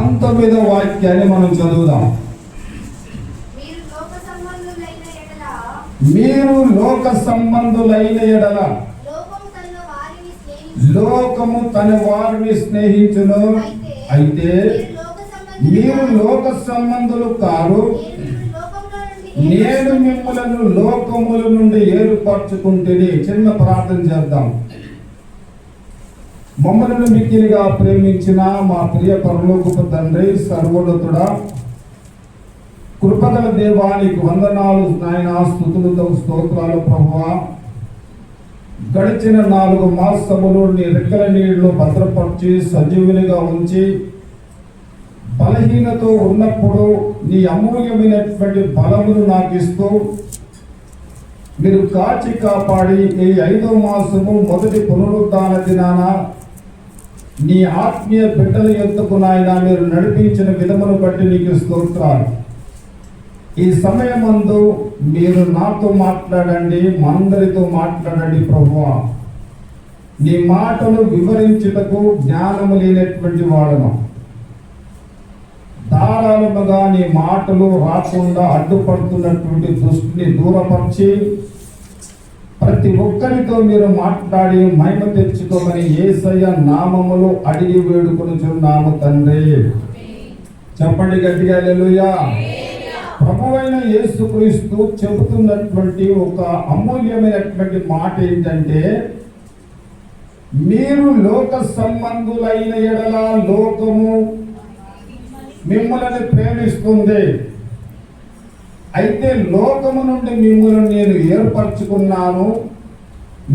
19వ వాక్యాన్ని మనం చదువుదాం. మీరు లోక సంబంధులైన ఎడల లోకము తన వారిని స్నేహించును, అయితే మీరు లోక సంబంధులు కారు, నేను మిమ్మలను లోకముల నుండి ఏర్పరచుకుంటేనే. చిన్న ప్రార్థన చేద్దాం. మమ్మల్ని మిక్కిలిగా ప్రేమించిన మా ప్రియ పరలోకపు తండ్రి, సర్వోన్నతుడా, కృపగల దేవానికి వందనాలు నాయన, స్తుతులతో స్తోత్రాలు ప్రభువా. గడిచిన 4 మాసములు నీ రెక్కల నీళ్లు భద్రపరిచి సజీవునిగా ఉంచి, బలహీనతో ఉన్నప్పుడు నీ అమూల్యమైనటువంటి బలమును నాకు ఇస్తూ మీరు కాచి కాపాడి ఈ 5వ మాసము మొదటి పునరుద్ధాన దినాన నీ ఆత్మీయ బిడ్డల యొద్దకు నాయన మీరు నడిపించిన విధమును బట్టి నీకు స్తోత్రాలు. ఈ సమయమందు మీరు నాతో మాట్లాడండి, మందరితో మాట్లాడండి ప్రభువా. నీ మాటలు వివరించుటకు జ్ఞానము లేనటువంటి వాడను. ధారాళముగా నీ మాటలు రాకుండా అడ్డుపడుతున్నటువంటి దృష్టిని దూరపరిచి ప్రతి ఒక్కరితో మీరు మాట్లాడి మహిమ తెచ్చుకోమని యేసయ్య నామములో అడిగి వేడుకొనుచున్నాము తండ్రి. చెప్పండి గట్టిగా హల్లెలూయా. ప్రభువైన యేసుక్రీస్తు చెబుతున్నటువంటి ఒక అమూల్యమైనటువంటి మాట ఏంటంటే, మీరు లోక సంబంధులైన ఎడల లోకము మిమ్మల్ని ప్రేమిస్తుంది, అయితే లోకము నుండి మిమ్మల్ని నేను ఏర్పరచుకున్నాను,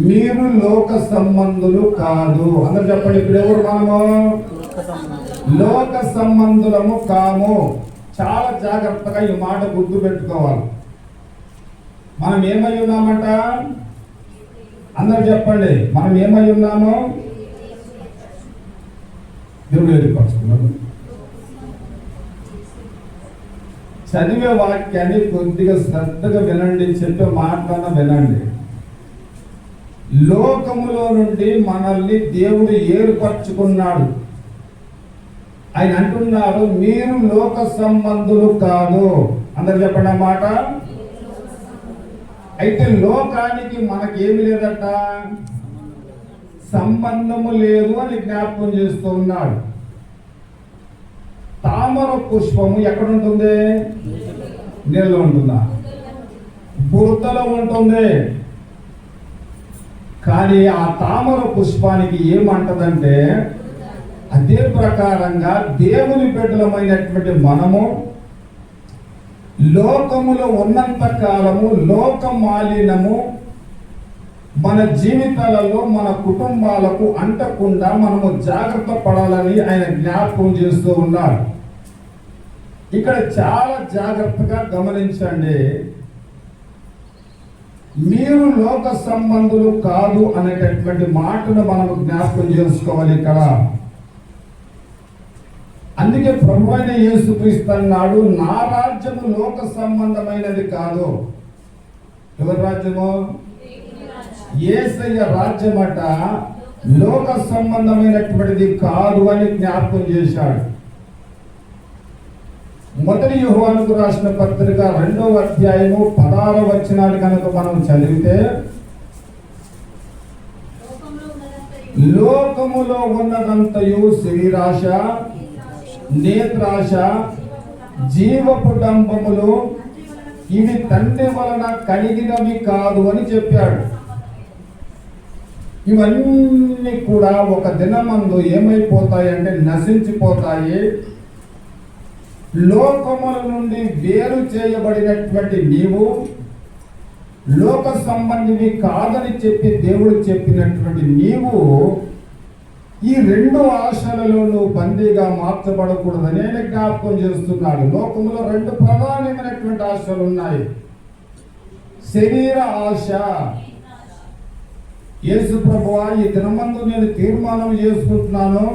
మీరు లోక సంబంధులు కాదు. అందరు చెప్పండి. ఇప్పుడు ఎవరు మనము? లోక సంబంధులము కాము. చాలా జాగ్రత్తగా ఈ మాట గుర్తు పెట్టుకోవాలి. మనం ఏమై ఉన్నామంట? అందరు చెప్పండి. మనం ఏమై ఉన్నాము? దేవుడు ఏర్పరచుకున్నాడు. చదివే వాక్యాన్ని కొద్దిగా శ్రద్ధగా వినండి, చెప్పే మాటలన్నా వినండి. లోకములో నుండి మనల్ని దేవుడు ఏర్పరచుకున్నాడు. ఆయన అంటున్నారు, మీరు లోక సంబంధులు కాదు. అందరు చెప్పండి ఆ మాట. అయితే లోకానికి మనకేమి లేదట, సంబంధము లేదు అని జ్ఞాపకం చేస్తూ ఉన్నాడు. తామర పుష్పము ఎక్కడ ఉంటుంది? నీళ్ళలో ఉంటుందా? బురదలో ఉంటుంది. కానీ ఆ తామర పుష్పానికి ఏమంటదంటే, అదే ప్రకారంగా దేవుని బిడ్డలమైనటువంటి మనము లోకములో ఉన్నంత కాలము లోక మాలిన్యము మన జీవితాలలో మన కుటుంబాలకు అంటకుండా మనము జాగ్రత్త పడాలని ఆయన జ్ఞాపకం చేస్తూ ఉన్నారు. ఇక్కడ చాలా జాగ్రత్తగా గమనించండి. మీరు లోక సంబంధులు కాదు అనేటటువంటి మాటను మనం జ్ఞాపకం చేసుకోవాలి ఇక్కడ. అందుకే ప్రభువైన యేసుక్రీస్తు అన్నాడు, నా రాజ్యము లోక సంబంధమైనది కాదు. ఎవరి రాజ్యము? యేసయ్య రాజ్యమట లోక సంబంధమైనటువంటిది కాదు అని జ్ఞాపకం చేశాడు. మొదటి యోహానుకు రాసిన పత్రిక 2వ అధ్యాయము 16వ వచనాన్ని కనుక మనం చదివితే, లోకములో ఉన్నదంతయు శరీరాశ, నేత్రాశ, జీవపు డంబములు ఇవి తండ్రి వలన కలిగినవి కాదు అని చెప్పాడు. ఇవన్నీ కూడా ఒక దినమందు ఏమైపోతాయంటే నశించిపోతాయి. లోకముల నుండి వేరు చేయబడినటువంటి నీవు లోక సంబంధివి కాదని చెప్పి దేవుడు చెప్పినటువంటి నీవు ఈ 2 ఆశలలో నువ్వు బందీగా మార్చబడకూడదని ఆయన జ్ఞాపకం చేస్తున్నాడు. లోకంలో 2 ప్రధానమైనటువంటి ఆశలు ఉన్నాయి. శరీర ఆశ. యేసు ప్రభువా, ఈ దినమందు నేను తీర్మానం చేసుకుంటున్నాను,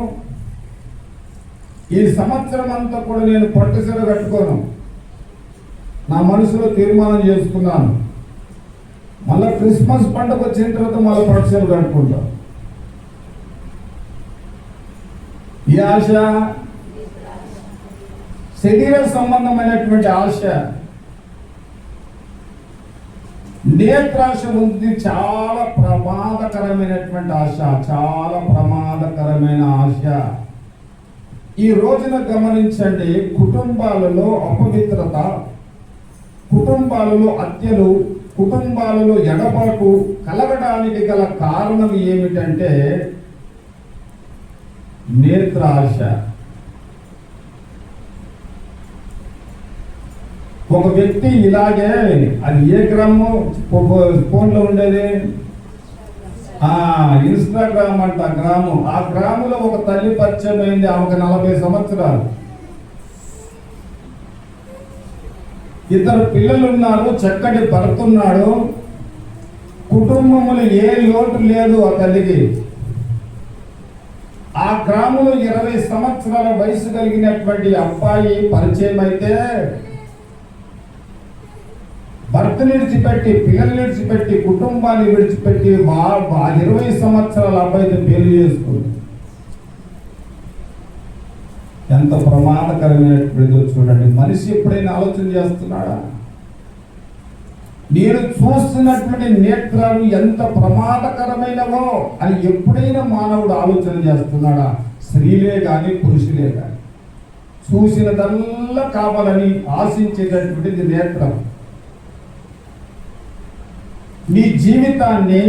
ఈ సంవత్సరం అంతా కూడా నేను పట్టుసీర కట్టుకోను. నా మనసులో తీర్మానం చేసుకున్నాను, మళ్ళీ క్రిస్మస్ పండుగ వచ్చిన తర్వాత మళ్ళీ పట్టుసీర కట్టుకుంటాను. ఈ ఆశ శరీర సంబంధమైనటువంటి ఆశ, నేత్రాశ ఉంది. చాలా ప్రమాదకరమైనటువంటి ఆశ, చాలా ప్రమాదకరమైన ఆశ. ఈ రోజున గమనించండి, కుటుంబాలలో అపవిత్రత, కుటుంబాలలో హత్యలు, కుటుంబాలలో ఎడబాటు కలగడానికి గల కారణం ఏమిటంటే నేత్రాశ. ఒక వ్యక్తి ఇలాగే, అది ఏ గ్రామం ఫోన్లో ఉండేది, ఇన్స్టాగ్రామ్ అంట గ్రామం. ఆ గ్రామంలో ఒక తల్లి పరిచయం అయింది, ఆమెకు 40 సంవత్సరాలు. ఇద్దరు పిల్లలు ఉన్నారు, చక్కటి భర్త ఉన్నాడు, కుటుంబములు ఏ లోటు లేదు ఆ తల్లికి. ఆ గ్రామంలో 20 సంవత్సరాల వయసు కలిగినటువంటి అబ్బాయి పరిచయం అయితే భర్తని విడిచిపెట్టి, పిల్లల్ని విడిచిపెట్టి, కుటుంబాన్ని విడిచిపెట్టి 20 సంవత్సరాల అబ్బాయితో పెళ్లి చేసుకుంది. ఎంత ప్రమాదకరమైనటువంటిదో చూడండి. మనిషి ఎప్పుడైనా ఆలోచన చేస్తున్నాడా? నేను చూస్తున్నటువంటి నేత్రాలు ఎంత ప్రమాదకరమైనవో అని ఎప్పుడైనా మానవుడు ఆలోచన చేస్తున్నాడా? స్త్రీలే కానీ పురుషులే కానీ చూసినదల్లా కావాలని ఆశించేటటువంటిది నేత్రం. నీ జీవితాన్ని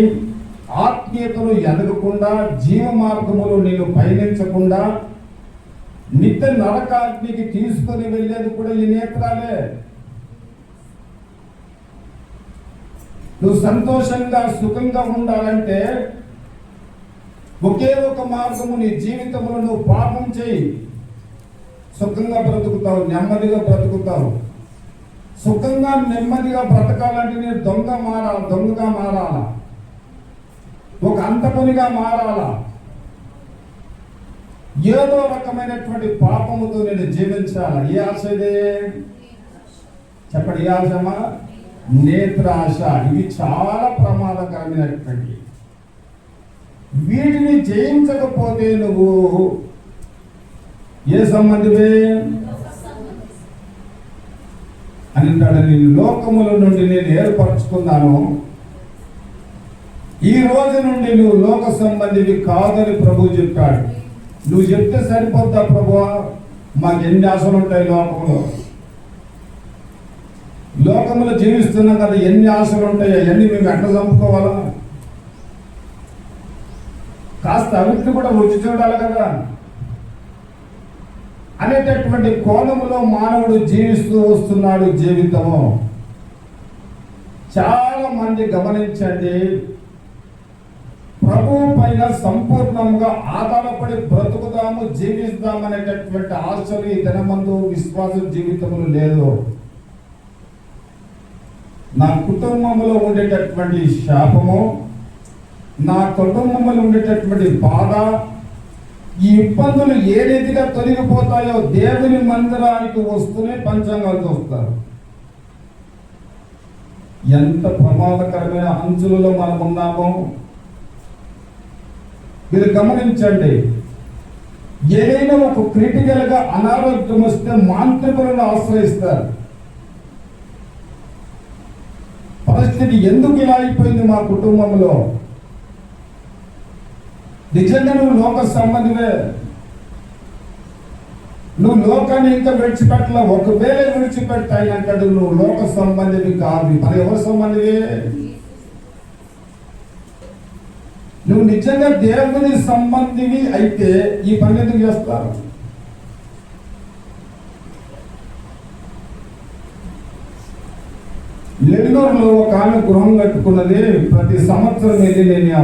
ఆత్మీయతలు ఎదగకుండా, జీవ మార్గములు నేను పయనించకుండా నిత్య నరకాగ్నికి తీసుకొని వెళ్ళేది కూడా ఈ నేత్రాలే. నువ్వు సంతోషంగా సుఖంగా ఉండాలంటే ఒకే ఒక మార్గము, నీ జీవితంలో నువ్వు పాపం చేయి, సుఖంగా బ్రతుకుతావు, నెమ్మదిగా బ్రతుకుతావు. సుఖంగా నెమ్మదిగా బ్రతకాలంటే నేను దొంగగా మారాలా, ఒక అంతకునిగా మారాలా, ఏదో రకమైనటువంటి పాపముతో నేను జీవించాలా. ఏ ఆశ ఇదే చెప్పండి, ఏ ఆశమా? నేత్రాశ. ఇవి చాలా ప్రమాదకరమైనటువంటి. వీటిని జయించకపోతే నువ్వు ఏ సంబంధివే అని అంటాడు. నేను లోకముల నుండి నేను ఏర్పరచుకున్నాను, ఈ రోజు నుండి నువ్వు లోక సంబంధివి కాదని ప్రభు చెప్పాడు. నువ్వు చెప్తే సరిపోద్దా ప్రభువా? మాకు ఎన్ని ఆశలు ఉంటాయి లోకములో జీవిస్తున్నాం కదా, ఎన్ని ఆశలు ఉంటాయి, అవన్నీ మేము ఎట్లా చంపుకోవాలా? కాస్త అవిటిని కూడా రుచి చూడాలి కదా అనేటటువంటి కోణములో మానవుడు జీవిస్తూ వస్తున్నాడు జీవితము. చాలా మంది గమనించండి, ప్రభువు పైన సంపూర్ణంగా ఆధారపడి బ్రతుకుదాము, జీవిస్తామనేటటువంటి ఆశలు ఈ దినమందు విశ్వాస జీవితంలో లేదు. నా కుటుంబంలో ఉండేటటువంటి శాపము, నా కుటుంబంలో ఉండేటటువంటి బాధ, ఈ ఇబ్బందులు ఏ రీతిగా తొలగిపోతాయో దేవుని మందిరానికి వస్తూనే పంచాంగాలు చూస్తారు. ఎంత ప్రమాదకరమైన అంచులలో మనం ఉన్నామో మీరు గమనించండి. ఏదైనా ఒక క్రిటికల్ గా అనారోగ్యం వస్తే మాంత్రికులను ఆశ్రయిస్తారు. పరిస్థితి ఎందుకు ఇలా అయిపోయింది మా కుటుంబంలో? నిజంగా నువ్వు లోక సంబంధివే, నువ్వు లోకాన్ని ఇంకా విడిచిపెట్టలే. ఒకవేళ విడిచిపెట్టాయి అంటాడు, నువ్వు లోక సంబంధివి కాదు. మరి ఎవరి సంబంధివే? నువ్వు నిజంగా దేవుని సంబంధివి అయితే ఈ పని ఎందుకు చేస్తారు? నెల్లూరులో ఒక ఆమె గృహం కట్టుకున్నది. ప్రతి సంవత్సరం వెళ్ళి నేను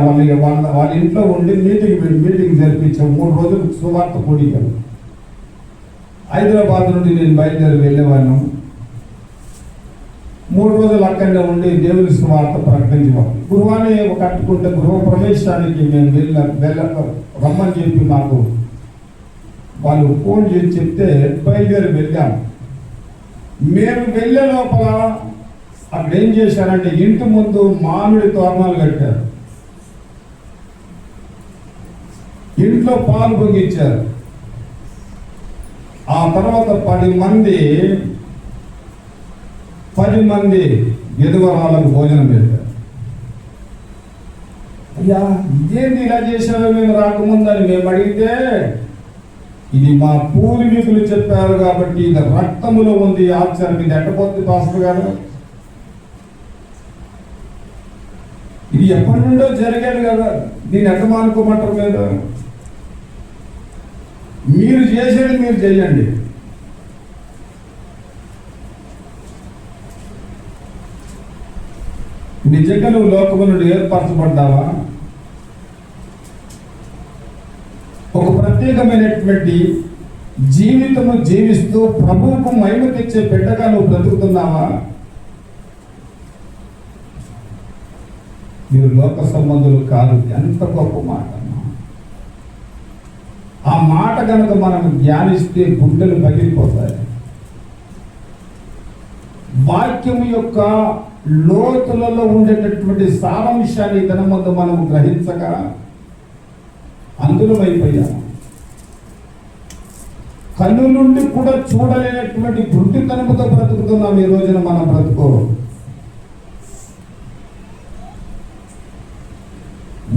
వాళ్ళ ఇంట్లో ఉండి మీటింగ్ జరిపించాను. 3 రోజులు సువార్త కూడికలు. హైదరాబాద్ నుండి నేను బయలుదేరి వెళ్ళేవాను. 3 రోజులు అక్కడనే ఉండి దేవుని సువార్త ప్రకటించేవాడు. గృహాన్ని కట్టుకుంటే గృహ ప్రవేశానికి మేము రమ్మని చెప్పి మాకు వాళ్ళు ఫోన్ చేసి చెప్తే బయలుదేరి వెళ్ళాం. మేము వెళ్ళే లోపల అక్కడ ఏం చేశారంటే ఇంటి ముందు మామిడి తోరణాలు కట్టారు, ఇంట్లో పాలు పొంగిచ్చారు. ఆ తర్వాత 10 మంది విధవరాలకు భోజనం పెట్టారు. అయ్యా ఇదేంటి ఇలా చేశారో మేము రాకముందని మేము అడిగితే, ఇది మా పూర్వీకులు చెప్పారు కాబట్టి ఇది రక్తములో ఉంది ఆచారం, ఇది ఎట్టపోతుంది పాస్టర్ గారు, ఇది ఎప్పటి నుండో జరిగేది కదా, దీన్ని ఎట్ట మానుకోమంటారు లేదు, మీరు చేసేది మీరు చేయండి. నిజంగా నువ్వు లోకము నుండి ఏర్పరచబడ్డావా? ఒక ప్రత్యేకమైనటువంటి జీవితము జీవిస్తూ ప్రభువుకు మహిమ తెచ్చే బిడ్డగా నువ్వు బ్రతుకుతున్నావా? మీరు లోక సంబంధులు కాదు. ఎంత గొప్ప మాట! ఆ మాట కనుక మనం ధ్యానిస్తే గుండెలు పగిలిపోతాయి. వాక్యం యొక్క లోతులలో ఉండేటటువంటి సారాంశాన్ని తన ముందు మనం గ్రహించగా అందులమైపోయాము. కన్ను నుండి కూడా చూడలేనటువంటి గుడ్డితనముతో బ్రతుకుతున్నాం ఈ రోజున మన బ్రతుకు.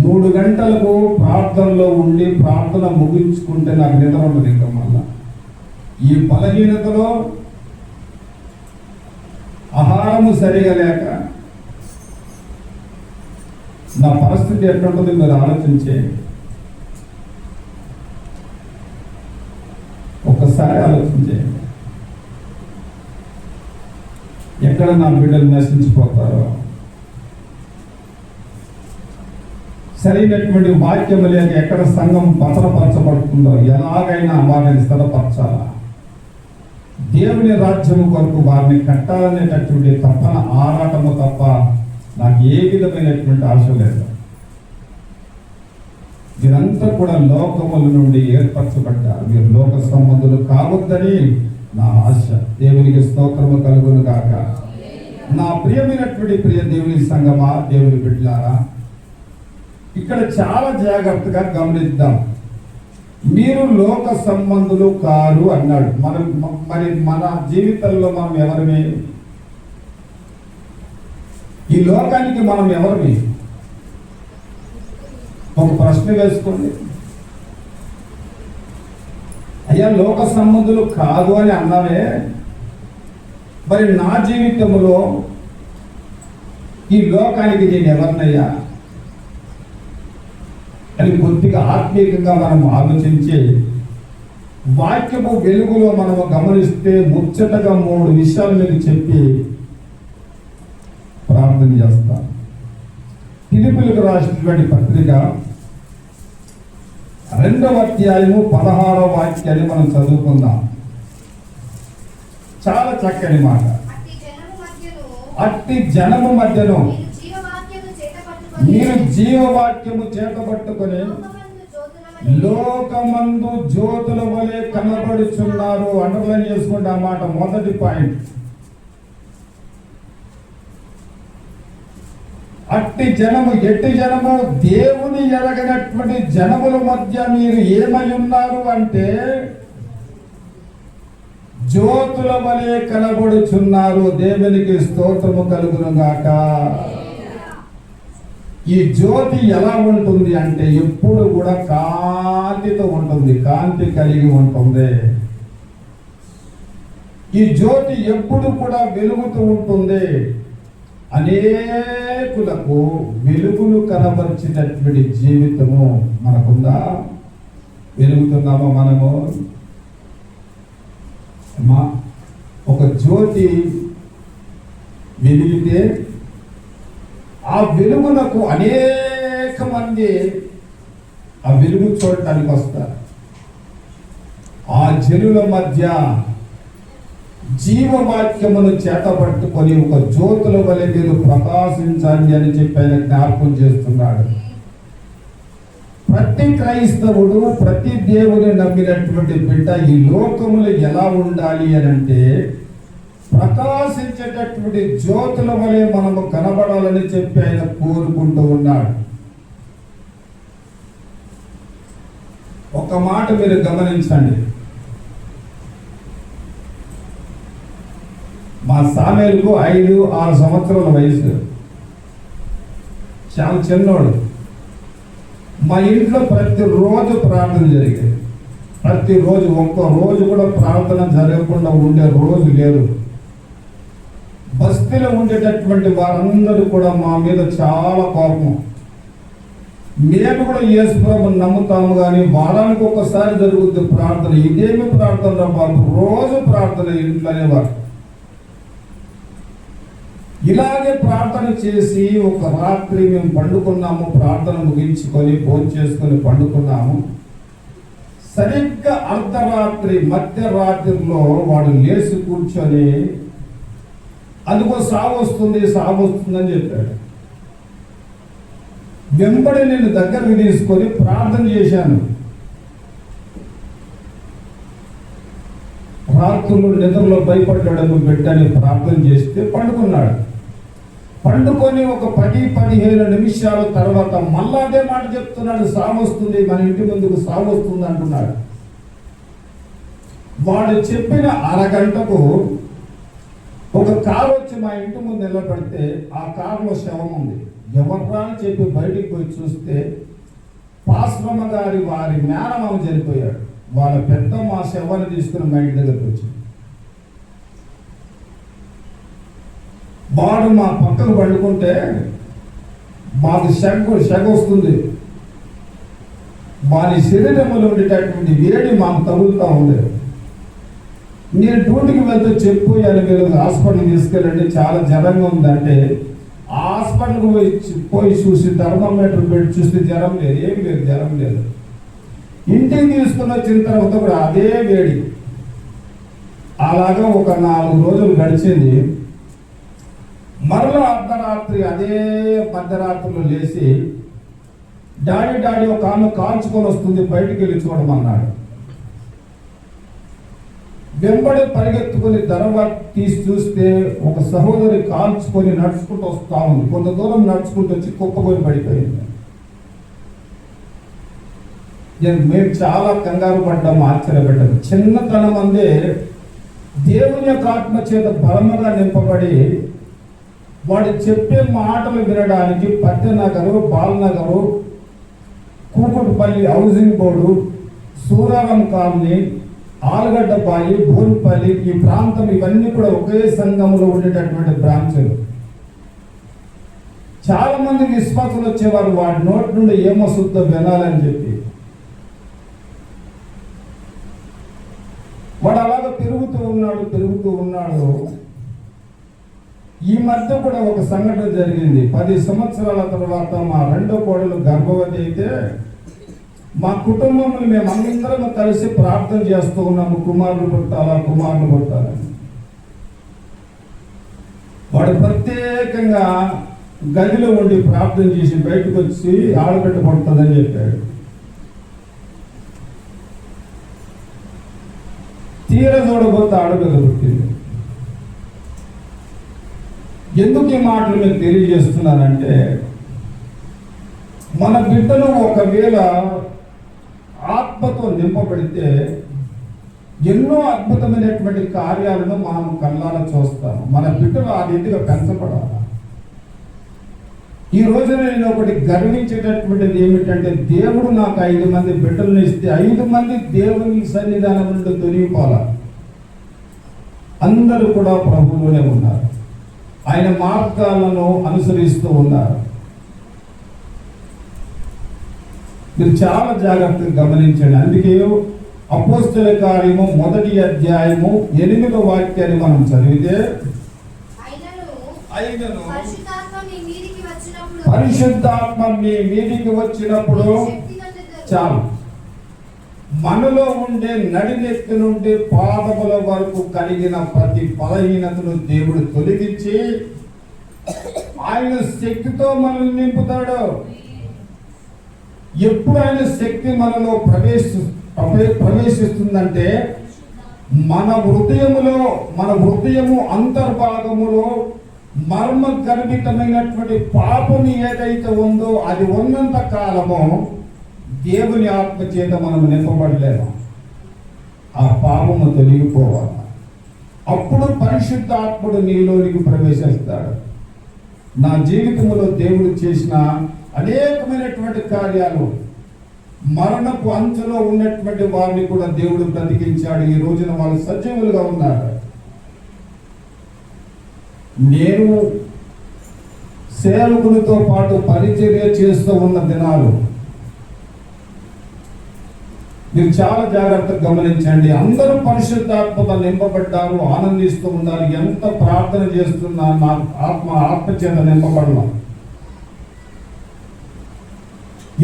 3 గంటలకు ప్రార్థనలో ఉండి ప్రార్థన ముగించుకుంటే నాకు నిద్ర ఉండదు. ఇంకా మళ్ళా ఈ బలహీనతలో ఆహారము సరిగా లేక నా పరిస్థితి ఎట్లుంటుంది మీరు ఆలోచించే, ఒక్కసారి ఆలోచించేయండి. ఎక్కడ నా బిడ్డలు నశించిపోతారో, సరైనటువంటి వాక్యం లేక ఎక్కడ సంఘం పతనపరచబడుతుందో ఎలాగైనా వారిని స్థిరపరచాలా, దేవుని రాజ్యము కొరకు వారిని కట్టాలనేటటువంటి తప్పన ఆరాటము తప్ప నాకు ఏ విధమైనటువంటి ఆశ లేదు. మీరంతా కూడా లోకముల నుండి ఏర్పరచబడ్డారు. మీరు లోక సంబంధులు కావద్దని నా ఆశ. దేవునికి స్తోత్రము కలుగును గాక. నా ప్రియమైనటువంటి ప్రియ దేవుని సంగమా, దేవుని బిడ్డలారా, ఇక్కడ చాలా జాగ్రత్తగా గమనిద్దాం. మీరు లోక సంబంధులు కారు అన్నాడు. మరి మన జీవితంలో మనం ఎవరిమి? ఈ లోకానికి మనం ఎవరిమి? ఒక ప్రశ్న వేసుకోండి. అయ్యా లోక సంబంధులు కాదు అని అన్నావే, మరి నా జీవితంలో ఈ లోకానికి నేను ఎవరినయ్యా అని కొద్దిగా ఆత్మీయంగా మనం ఆలోచించి వాక్యపు వెలుగులో మనము గమనిస్తే ముచ్చటగా 3 విషయాలు మీకు చెప్పి ప్రార్థన చేస్తాను. ఫిలిప్పీయులకు రాసినటువంటి పత్రిక 2వ అధ్యాయము 16వ వాక్యాన్ని మనం చదువుకుందాం. చాలా చక్కని మాట. అట్టి జనము మధ్యను మీరు జీవవాక్యము చేతబట్టుకొని లోకమందు జ్యోతుల వలె కనబడుచున్నారు. అండర్లైన్ చేసుకోండి ఆ మాట. మొదటి పాయింట్, అట్టి జనము. ఎట్టి జనము? దేవుని ఎరగనటువంటి జనముల మధ్య మీరు ఏమై ఉన్నారు అంటే జ్యోతుల వలె కనబడుచున్నారు. దేవునికి స్తోత్రము కలుగును గాక. ఈ జ్యోతి ఎలా ఉంటుంది అంటే ఎప్పుడు కూడా కాంతితో ఉంటుంది, కాంతి కలిగి ఉంటుంది. ఈ జ్యోతి ఎప్పుడు కూడా వెలుగుతూ ఉంటుంది. అనేకులకు వెలుగును కనబరిచినటువంటి జీవితము మనకుందా? వెలుగుతున్నామా మనము? ఒక జ్యోతి వెలిగితే ఆ వెలుగునకు అనేక మంది ఆ వెలుగు చూడటానికి వస్తారు. ఆ జనుల మధ్య జీవవాక్యమును చేతపట్టుకొని ఒక జ్యోతుల వలె మీరు ప్రకాశించండి అని చెప్పి ఆయన జ్ఞాపకం చేస్తున్నాడు. ప్రతి క్రైస్తవుడు, ప్రతి దేవుని నమ్మినటువంటి బిడ్డ ఈ లోకములు ఎలా ఉండాలి అని అంటే ప్రకాశించేటటువంటి జ్యోతుల వలె మనము కనబడాలని చెప్పి ఆయన కోరుకుంటూ ఉన్నాడు. ఒక మాట మీరు గమనించండి. సామేలుకు 5-6 సంవత్సరాల వయసు, చాలా చిన్నోడు. మా ఇంట్లో ప్రతిరోజు ప్రార్థన జరిగేది. ప్రతిరోజు, ఒక్క రోజు కూడా ప్రార్థన జరగకుండా ఉండే రోజు లేదు. బస్తీలో ఉండేటటువంటి వారందరూ కూడా మా మీద చాలా కోపం. మేము కూడా యేసు ప్రభువుని నమ్ముతాము, కానీ వారానికి ఒక్కసారి జరుగుద్ది ప్రార్థన. ఇదేమి ప్రార్థన బాబు, రోజు ప్రార్థన ఇంట్లో అనేవారు. ఇలాగే ప్రార్థన చేసి ఒక రాత్రి మేము పండుకున్నాము. ప్రార్థన ముగించుకొని భోజనం చేసుకొని పండుకున్నాము. సరిగ్గా అర్ధరాత్రి మధ్యరాత్రిలో వాడు లేచి కూర్చొని, అందుకో సాగు వస్తుందని చెప్పాడు. వెంబడి నేను దగ్గరికి తీసుకొని ప్రార్థన చేశాను. రాత్రులు నిద్రలో భయపడ్డాడు బిడ్డని ప్రార్థన చేస్తే పండుకున్నాడు. పండుకొని ఒక 10-15 నిమిషాల తర్వాత మళ్ళా అదే మాట చెప్తున్నాడు, సాగు వస్తుంది, మన ఇంటి ముందుకు సాగు వస్తుంది అంటున్నాడు. వాడు చెప్పిన అరగంటకు ఒక కారు వచ్చి మా ఇంటి ముందు నిలబడితే ఆ కారులో శవం ఉంది. ఎవర్రా అని చెప్పి బయటికి పోయి చూస్తే పాశ్రమ గారి వారి మేనమామ చనిపోయాడు. వాళ్ళ పెద్ద మా శవాన్ని తీసుకుని మా ఇంటి దగ్గరకు వచ్చింది. వాడు మా పక్కకు పండుకుంటే మాకు సెగ వస్తుంది. వారి శరీరంలో ఉండేటటువంటి వేడి మాకు తగులుతూ ఉంది. నేను డ్యూటీకి వెళ్తే చెప్పు అని మీరు హాస్పిటల్కి తీసుకెళ్ళండి, చాలా జ్వరంగా ఉందంటే హాస్పిటల్కి పోయి చూసి థర్మోమీటర్ పెట్టి చూస్తే జ్వరం లేదు, ఏమి లేదు, జ్వరం లేదు. ఇంటికి తీసుకుని వచ్చిన తర్వాత కూడా అదే వేడి. అలాగా ఒక 4 రోజులు గడిచింది. మరలా అర్ధరాత్రి అదే మధ్యరాత్రిలో లేచి డాడీ ఒక ఆమె కాల్చుకొని వస్తుంది, బయటికి వెళ్ళి చూడమన్నాడు. వెంబడి పరిగెత్తుకొని తర్వాత తీసి చూస్తే ఒక సహోదరి కాల్చుకొని నడుచుకుంటూ వస్తూ ఉంది. కొంత దూరం నడుచుకుంటూ వచ్చి కుప్పకొని పడిపోయింది. మేము చాలా కంగారు పడ్డాము, ఆశ్చర్యపడ్డాము. చిన్నతనం అందే దేవుని యొక్క ఆత్మ చేత బలముగా నింపబడి వాడు చెప్పే మాటలు వినడానికి పద్దెనగరు, బాలనగరు, Kukatpally housing board, Suraram colony, ఆలగడ్డపాయి, బోరుపల్లి ఈ ప్రాంతం ఇవన్నీ కూడా ఒకే సంఘంలో ఉండేటటువంటి బ్రాంచులు. చాలా మంది విశ్వాసులు వచ్చేవారు వాడి నోటి నుండి ఏమో శుద్ధ వినాలని చెప్పి. వాడు అలాగా పెరుగుతూ ఉన్నాడు. ఈ మధ్య కూడా ఒక సంఘటన జరిగింది. 10 సంవత్సరాల తర్వాత మా రెండో కోడలు గర్భవతి అయితే మా కుటుంబంలో మేమందరం కలిసి ప్రార్థన చేస్తూ ఉన్నాము, కుమారులు పుట్టాలని. వాడు ప్రత్యేకంగా గదిలో ఉండి ప్రార్థన చేసి బయటకు వచ్చి ఆడబిడ్డ పుడుతుందని చెప్పాడు. తీర చూడబోతే ఆడబిడ్డ పుట్టింది. ఎందుకు ఈ మాటలు మీకు తెలియజేస్తున్నానంటే, మన బిడ్డలు ఒకవేళ ఆత్మతో నింపబడితే ఎన్నో అద్భుతమైనటువంటి కార్యాలను మనం కళ్ళారా చూస్తాము. మన బిడ్డలు ఆ రీతిగా పెంచబడాలి. ఈ రోజు నేను ఒకటి గర్వించేటటువంటిది ఏమిటంటే, దేవుడు నాకు 5 మంది బిడ్డలను ఇస్తే 5 మంది దేవుని సన్నిధానం నుండి తొలగిపోవాలి. అందరూ కూడా ప్రభువులోనే ఉన్నారు, ఆయన మార్గాలను అనుసరిస్తూ ఉన్నారు. మీరు చాలా జాగ్రత్తగా గమనించండి. అందుకే అపోస్తలుల కార్యము 1వ అధ్యాయము 8వ వాక్యాన్ని మనం చదివితే, పరిశుద్ధాత్మ మీ మీదికి వచ్చినప్పుడు చాలు, మనలో ఉండే నడినెత్తి నుండి పాదముల వరకు కలిగిన ప్రతి బలహీనతను దేవుడు తొలగించి ఆయన శక్తితో మనల్ని నింపుతాడు. ఎప్పుడు ఆయన శక్తి మనలో ప్రవేశిస్తుందంటే మన హృదయము అంతర్భాగములో మర్మ గర్భితమైనటువంటి పాపము ఏదైతే ఉందో అది ఉన్నంత కాలము దేవుని ఆత్మ చేత మనం నింపబడలేము. ఆ పాపము తొలగిపోవాలి. అప్పుడు పరిశుద్ధాత్ముడు నీలోనికి ప్రవేశిస్తాడు. నా జీవితంలో దేవుడు చేసిన అనేకమైనటువంటి కార్యాలు, మరణపు అంచులో ఉన్నటువంటి వారిని కూడా దేవుడు బ్రతికించాడు. ఈ రోజున వాళ్ళు సజీవులుగా ఉన్నారు. నేను సేవకులతో పాటు పరిచర్య చేస్తూ ఉన్న దినాలు మీరు చాలా జాగ్రత్తగా గమనించండి. అందరూ పరిశుద్ధాత్మతో నింపబడ్డారు, ఆనందిస్తూ ఉన్నారు. ఎంత ప్రార్థన చేస్తున్నా నా ఆత్మచేత నింపబడడం.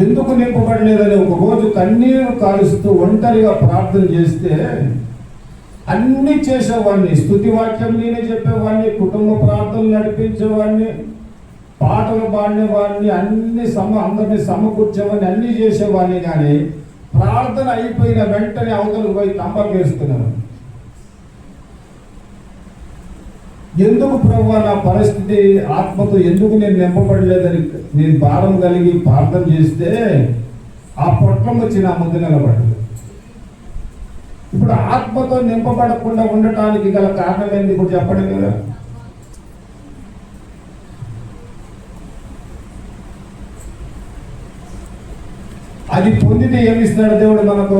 ఎందుకు నింపబడలేదని ఒక రోజు కన్నీరు కాలుస్తూ ఒంటరిగా ప్రార్థన చేస్తే అన్ని చేసేవాడిని. స్తుతి వాక్యం నేనే చెప్పేవాడిని, కుటుంబ ప్రార్థనలు నడిపించేవాడిని, పాటలు పాడేవాడిని, అందరినీ సమకూర్చేవాడిని, అన్ని చేసేవాడిని. కానీ ప్రార్థన అయిపోయిన వెంటనే అవతలు పోయి తంబాకేస్తున్నాను. ఎందుకు ప్రభువా నా పరిస్థితి, ఆత్మతో ఎందుకు నేను నింపబడలేదని నేను భారం కలిగి ప్రార్థన చేస్తే ఆ పొట్లం వచ్చి నా ముందు నిలబడదు. ఇప్పుడు ఆత్మతో నింపబడకుండా ఉండటానికి గల కారణం ఏంది? ఇప్పుడు చెప్పండి కదా. అది పొందితే ఏమిస్తాడు దేవుడు మనకు?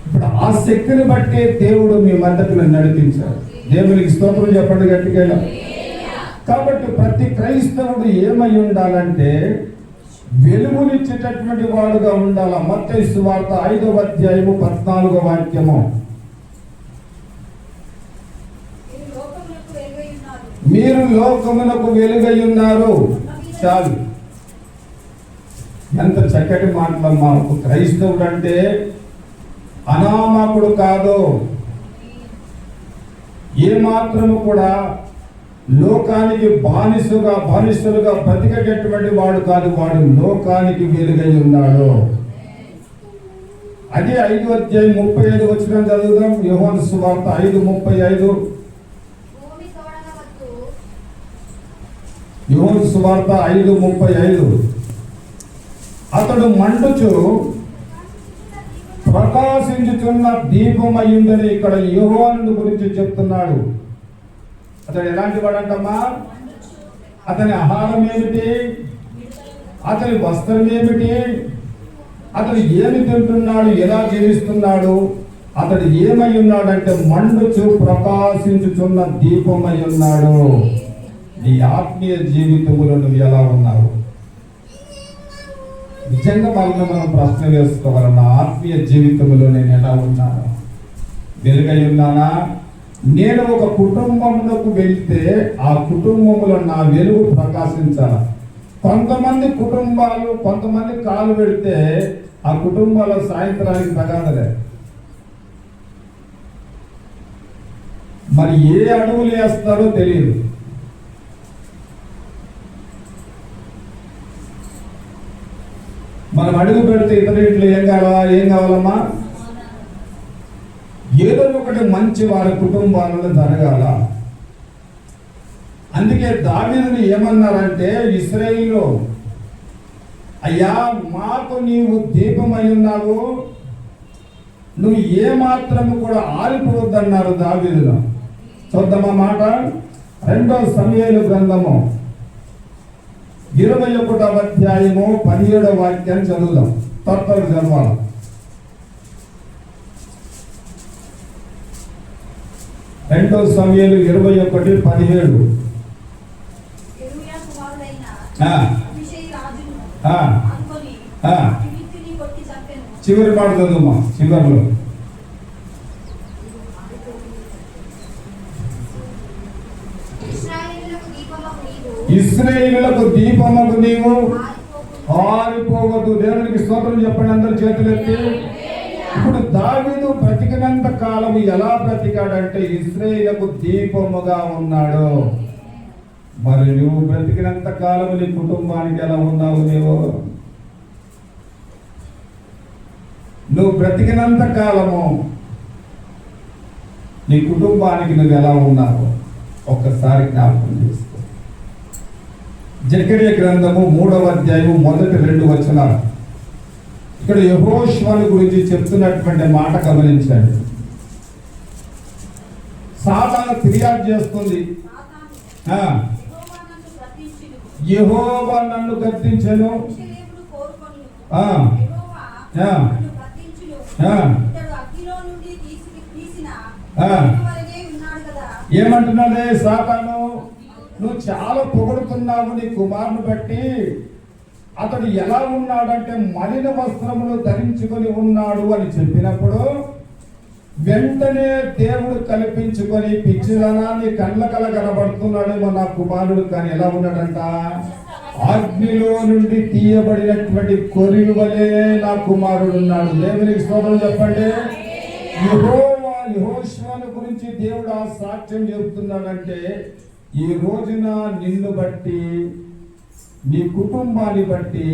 ఇప్పుడు ఆ శక్తిని బట్టి దేవుడు మీ మద్దతును నడిపించాడు. దేవునికి స్తోత్రం చెప్పండి గట్టిగా. కాబట్టి ప్రతి క్రైస్తవుడు ఏమై ఉండాలంటే వెలుగునిచ్చేటటువంటి వాడుగా ఉండాల. మత్తయి సువార్త 5వ అధ్యాయము 14వ వాక్యము. మీరు లోకమునకు వెలుగై ఉన్నారు. చాలు. ఎంత చక్కటి మాటలమ్మా. క్రైస్తవుడు అంటే అనామకుడు కాదు, ఏమాత్రము కూడా లోకానికి బానిసలుగా బ్రతికేటటువంటి వాడు కాదు. వాడు లోకానికి వెలుగై ఉన్నాడు. అదే 5వ అధ్యాయం 35 వచనం చదువుదాం. యోహాను సువార్త 5:35. యోహాను సువార్త 5:35. అతడు మండుచు ప్రకాశించుచున్న దీపమయ్యుందని ఇక్కడ యోహాను గురించి చెప్తున్నాడు. అతడు ఎలాంటి వాడంటమ్మా? అతని ఆహారం ఏమిటి? అతని వస్త్రం ఏమిటి? అతడు ఏమి తింటున్నాడు? ఎలా జీవిస్తున్నాడు? అతడు ఏమై ఉన్నాడంటే మండుచు ప్రకాశించుచున్న దీపమై ఉన్నాడు. నీ ఆత్మీయ జీవితంలో నువ్వు ఎలా ఉన్నావు? నిజంగా మనం ప్రశ్న వేసుకోవాలి. నా ఆత్మీయ జీవితంలో నేను ఎలా ఉన్నాను? వెలుగై ఉన్నానా? నేను ఒక కుటుంబంలోకి వెళ్తే ఆ కుటుంబంలో నా వెలుగు ప్రకాశించాలి. కొంతమంది కాలు పెడితే ఆ కుటుంబాల సాయంత్రానికి తగాదలే. మరి ఏ అడుగులు వేస్తారో తెలియదు. మనం అడుగు పెడితే ఇతర ఇంట్లో ఏం కావాలమ్మా? ఏదో ఒకటి మంచి వారి కుటుంబాలలో జరగాల. అందుకే దావీదుని ఏమన్నారంటే, ఇశ్రాయేలు అయ్యా మాకు నీవు దీపమై ఉన్నావు, నువ్వు ఏ మాత్రము కూడా ఆరిపోవద్దన్నారు దావీదును. చూద్దామా మాట. 2వ సమూయేలు గ్రంథము 21వ అధ్యాయము 17వ వాక్యాన్ని చదువుదాం. తప్పక చదవాలి. 2వ సమూయేలు 21:17. చివరి మాట చదువుమా. చివరిలో ఇశ్రాయేలులకు దీపముకు నీవు ఆరిపోవద్దు. దేవునికి స్తోత్రం చెప్పండి అందరు చేతులెత్తి. ఇప్పుడు దావీదు బ్రతికినంత కాలం ఎలా బ్రతికాడంటే ఇశ్రాయేలుకు దీపముగా ఉన్నాడు. మరి నువ్వు బ్రతికినంత కాలం నీ కుటుంబానికి ఎలా ఉన్నావు? నువ్వు బ్రతికినంత కాలము నీ కుటుంబానికి నువ్వు ఎలా ఉన్నావు ఒక్కసారి జ్ఞాపకం చేసుకో. జకర్యా గ్రంథము 3వ అధ్యాయము మొదటి 2 వచనాలు. ఇక్కడ యెహోషువను గురించి చెప్తున్నటువంటి మాట గమనించండి. సాతాను ఫిర్యాదు చేస్తుంది. ఆ, యెహోవా నన్ను గద్దించెను. ఆ, ఆ, ఆ, ఆ. ఏమంటున్నదే సాతాను, నువ్వు చాలా పొగుడుతున్నావు నీ కుమారుని బట్టి. అతడు ఎలా ఉన్నాడంటే మలిన వస్త్రములు ధరించుకొని ఉన్నాడు అని చెప్పినప్పుడు వెంటనే దేవుడు కల్పించుకొని పిచ్చిదనాన్ని కళ్ళకల కనబడుతున్నాడేమో నా కుమారుడు. కానీ ఎలా ఉన్నాడంట? అగ్నిలో నుండి తీయబడినటువంటి కొరివి వలె నా కుమారుడు ఉన్నాడు. దేవునికి స్తోత్రం చెప్పండి. యెహోషువను గురించి దేవుడు ఆ సాక్ష్యం చెబుతున్నాడంటే ఈ రోజున నిన్ను బట్టి, నీ కుటుంబాన్ని బట్టి,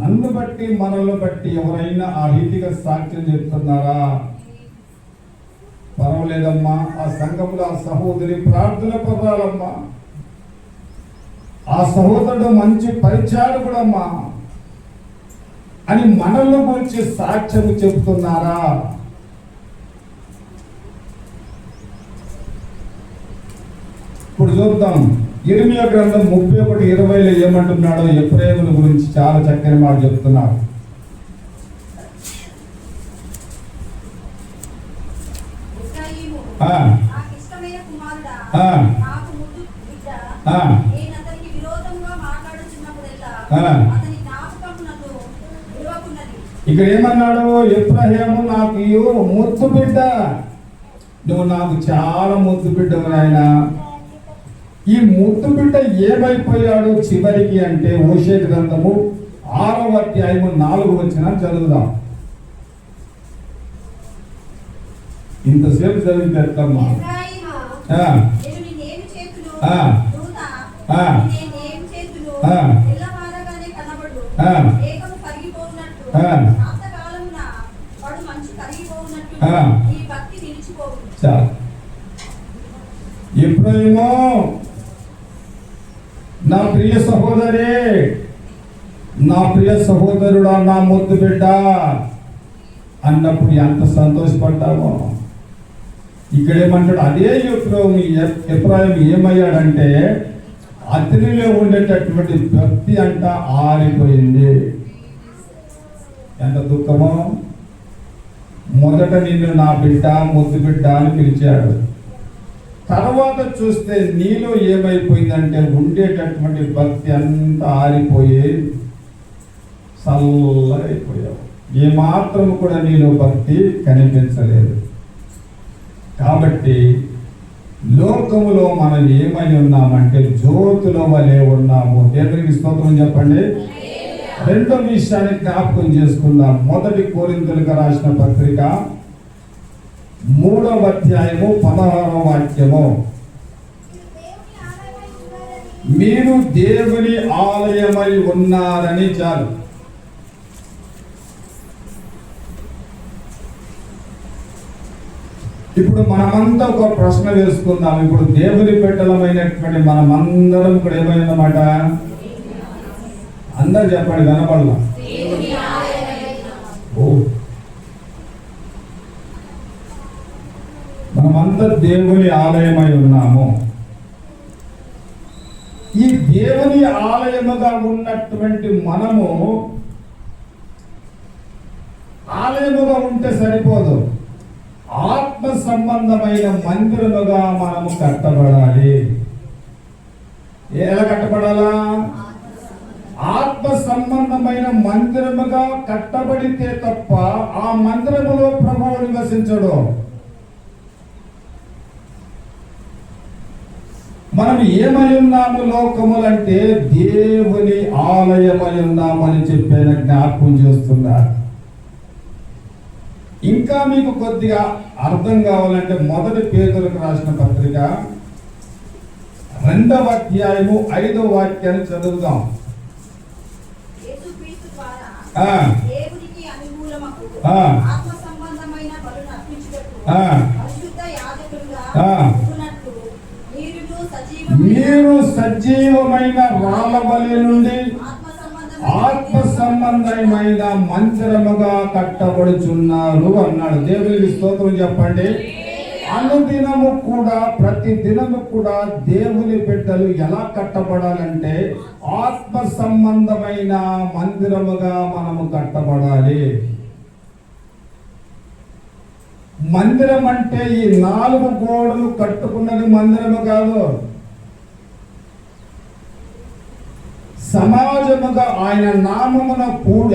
నన్ను బట్టి, మనల్ని బట్టి ఎవరైనా ఆ రీతిగా సాక్ష్యం చెప్తున్నారా? పర్వాలేదమ్మా, ఆ సంఘంలో ఆ సహోదరి ప్రార్థన పర్వాలమ్మా, ఆ సహోదరుడు మంచి పరిచారకుడమ్మా అని మనల్ని గురించి సాక్ష్యం చెబుతున్నారా? ఇప్పుడు చూద్దాం. ఇర్మియా గ్రంథం 31:20 ఏమంటున్నాడో ఎఫ్రాయిముల గురించి చాలా చక్కని మాట చెప్తున్నాడు. ఇక్కడ ఏమన్నాడు? ఎఫ్రాయిము నాకు ముద్దు బిడ్డ, నువ్వు నాకు చాలా ముద్దు బిడ్డవు నాయన. ఈ ముద్దు బిడ్డ ఏమైపోయాడు చివరికి అంటే హోషే గ్రంథము 6వ అధ్యాయము 4వ వచనం చదువుదాం. ఇంతసేపు చదివితే ఎట్లమ్మా? ఎప్పుడేమో నా ప్రియ సహోదరే, నా ప్రియ సహోదరుడా, నా ముద్దు బిడ్డ అన్నప్పుడు ఎంత సంతోషపడ్డామో. ఇక్కడ ఏమంటాడు? అదే ఎఫ్రాయిము ఏమయ్యాడంటే అతనిలో ఉండేటటువంటి భక్తి అంట ఆరిపోయింది. ఎంత దుఃఖమో. మొదట నిన్ను నా బిడ్డ, ముద్దు బిడ్డ అని పిలిచాడు. తర్వాత చూస్తే నీలో ఏమైపోయిందంటే ఉండేటటువంటి భక్తి అంతా ఆరిపోయి చల్లగా అయిపోయావు. ఏమాత్రం కూడా నీలో భక్తి కనిపించలేదు. కాబట్టి లోకములో మనం ఏమై ఉన్నామంటే జ్యోతుల వలె ఉన్నాము. దేవునికి స్తోత్రం చెప్పండి. రెండో విషయాన్ని జ్ఞాపకం చేసుకుందాం. 1 కొరింథీయులకు రాసిన పత్రిక 3వ అధ్యాయము 16వ వాక్యము. మీరు దేవుని ఆలయమై ఉన్నారని చాలు. ఇప్పుడు మనమంతా ఒక ప్రశ్న వేసుకుందాం. ఇప్పుడు దేవుని బిడ్డలమైనటువంటి మనమందరం ఇక్కడ ఏమైందన్నమాట? అందరు చెప్పండి, కనపడలా? మనమంతా దేవుని ఆలయమై ఉన్నాము. ఈ దేవుని ఆలయముగా ఉన్నటువంటి మనము ఆలయముగా ఉంటే సరిపోదు, ఆత్మ సంబంధమైన మందిరముగా మనము కట్టబడాలి. ఎలా కట్టబడాలా? ఆత్మ సంబంధమైన మందిరముగా కట్టబడితే తప్ప ఆ మందిరములో ప్రభువు నివసించడు. మనం ఏమై ఉన్నాము లోకములంటే దేవుని ఆలయమై ఉన్నామని చెప్పిన జ్ఞాపకం చేస్తున్నారు. ఇంకా మీకు కొద్దిగా అర్థం కావాలంటే 1 పేతురుకు రాసిన పత్రిక 2వ అధ్యాయము 5వ వాక్యాన్ని చదువుదాం. మీరు సజీవమైన రాళ్ళ బలి నుండి ఆత్మ సంబంధమైన మందిరముగా కట్టబడుచున్నారు అన్నాడు. దేవునికి స్తోత్రం చెప్పండి. అనుదినము కూడా, ప్రతి దినము కూడా దేవుని బిడ్డలు ఎలా కట్టబడాలంటే ఆత్మ సంబంధమైన మందిరముగా మనము కట్టబడాలి. మందిరం అంటే ఈ 4 గోడలు కట్టుకున్నది మందిరము కాదు. సమాజముగా ఆయన నామమున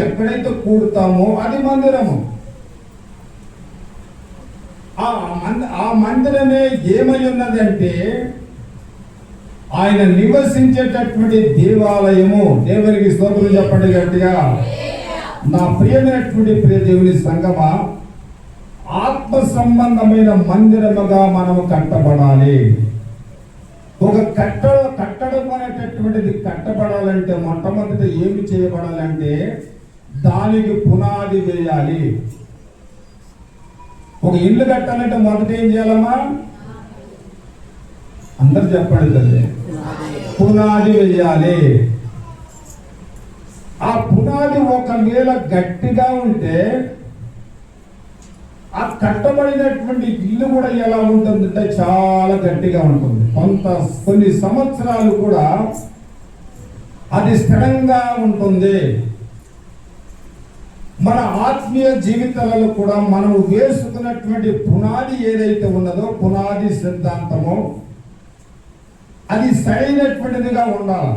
ఎక్కడైతే కూడుతామో అది మందిరము. ఆ మందిరమే ఏమై ఉన్నదంటే ఆయన నివసించేటటువంటి దేవాలయము. దేవునికి స్తోత్రం చెప్పండి గట్టిగా. నా ప్రియమైనటువంటి ప్రియ దేవుని సంగమా, ఆత్మ సంబంధమైన మందిరముగా మనము కట్టబడాలి. ఒక కట్టడం అనేటటువంటిది కట్టబడాలంటే మొట్టమొదట ఏమి చేయబడాలంటే దానికి పునాది వేయాలి. ఒక ఇల్లు కట్టాలంటే మొదట ఏం చేయాలమ్మా? అందరు చెప్పండి తల్లి. పునాది వేయాలి. ఆ పునాది ఒకవేళ గట్టిగా ఉంటే ఆ కట్టబడినటువంటి ఇల్లు కూడా ఎలా ఉంటుందంటే చాలా గట్టిగా ఉంటుంది. కొన్ని సంవత్సరాలు కూడా అది స్థిరంగా ఉంటుంది. మన ఆత్మీయ జీవితాలలో కూడా మనము వేసుకున్నటువంటి పునాది ఏదైతే ఉన్నదో, పునాది సిద్ధాంతమో అది సరైనటువంటిదిగా ఉండాలి.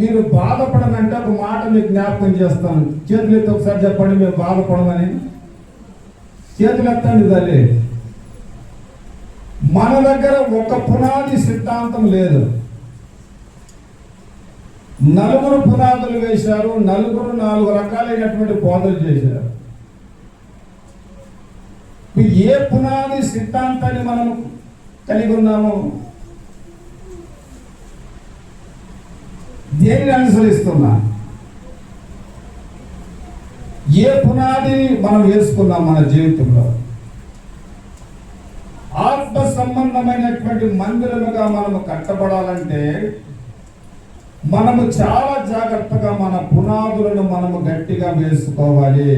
మీరు బాధపడనంటే ఒక మాట మీకు జ్ఞాపకం చేస్తాను. చేతులు ఎత్తి ఒకసారి చెప్పండి, మేము బాధపడమని. చేతులు ఎత్తండి తల్లి. మన దగ్గర ఒక పునాది సిద్ధాంతం లేదు. 4 పునాదులు వేశారు. 4 రకాలైనటువంటి బోధలు చేశారు. ఏ పునాది సిద్ధాంతాన్ని మనం కలిగి ఉన్నాము? దేనిని అనుసరిస్తున్నా? ఏ పునాది మనం వేసుకున్నాం మన జీవితంలో? ఆత్మ సంబంధమైనటువంటి మందిరముగా మనము కట్టబడాలంటే మనము చాలా జాగ్రత్తగా మన పునాదులను మనము గట్టిగా వేసుకోవాలి.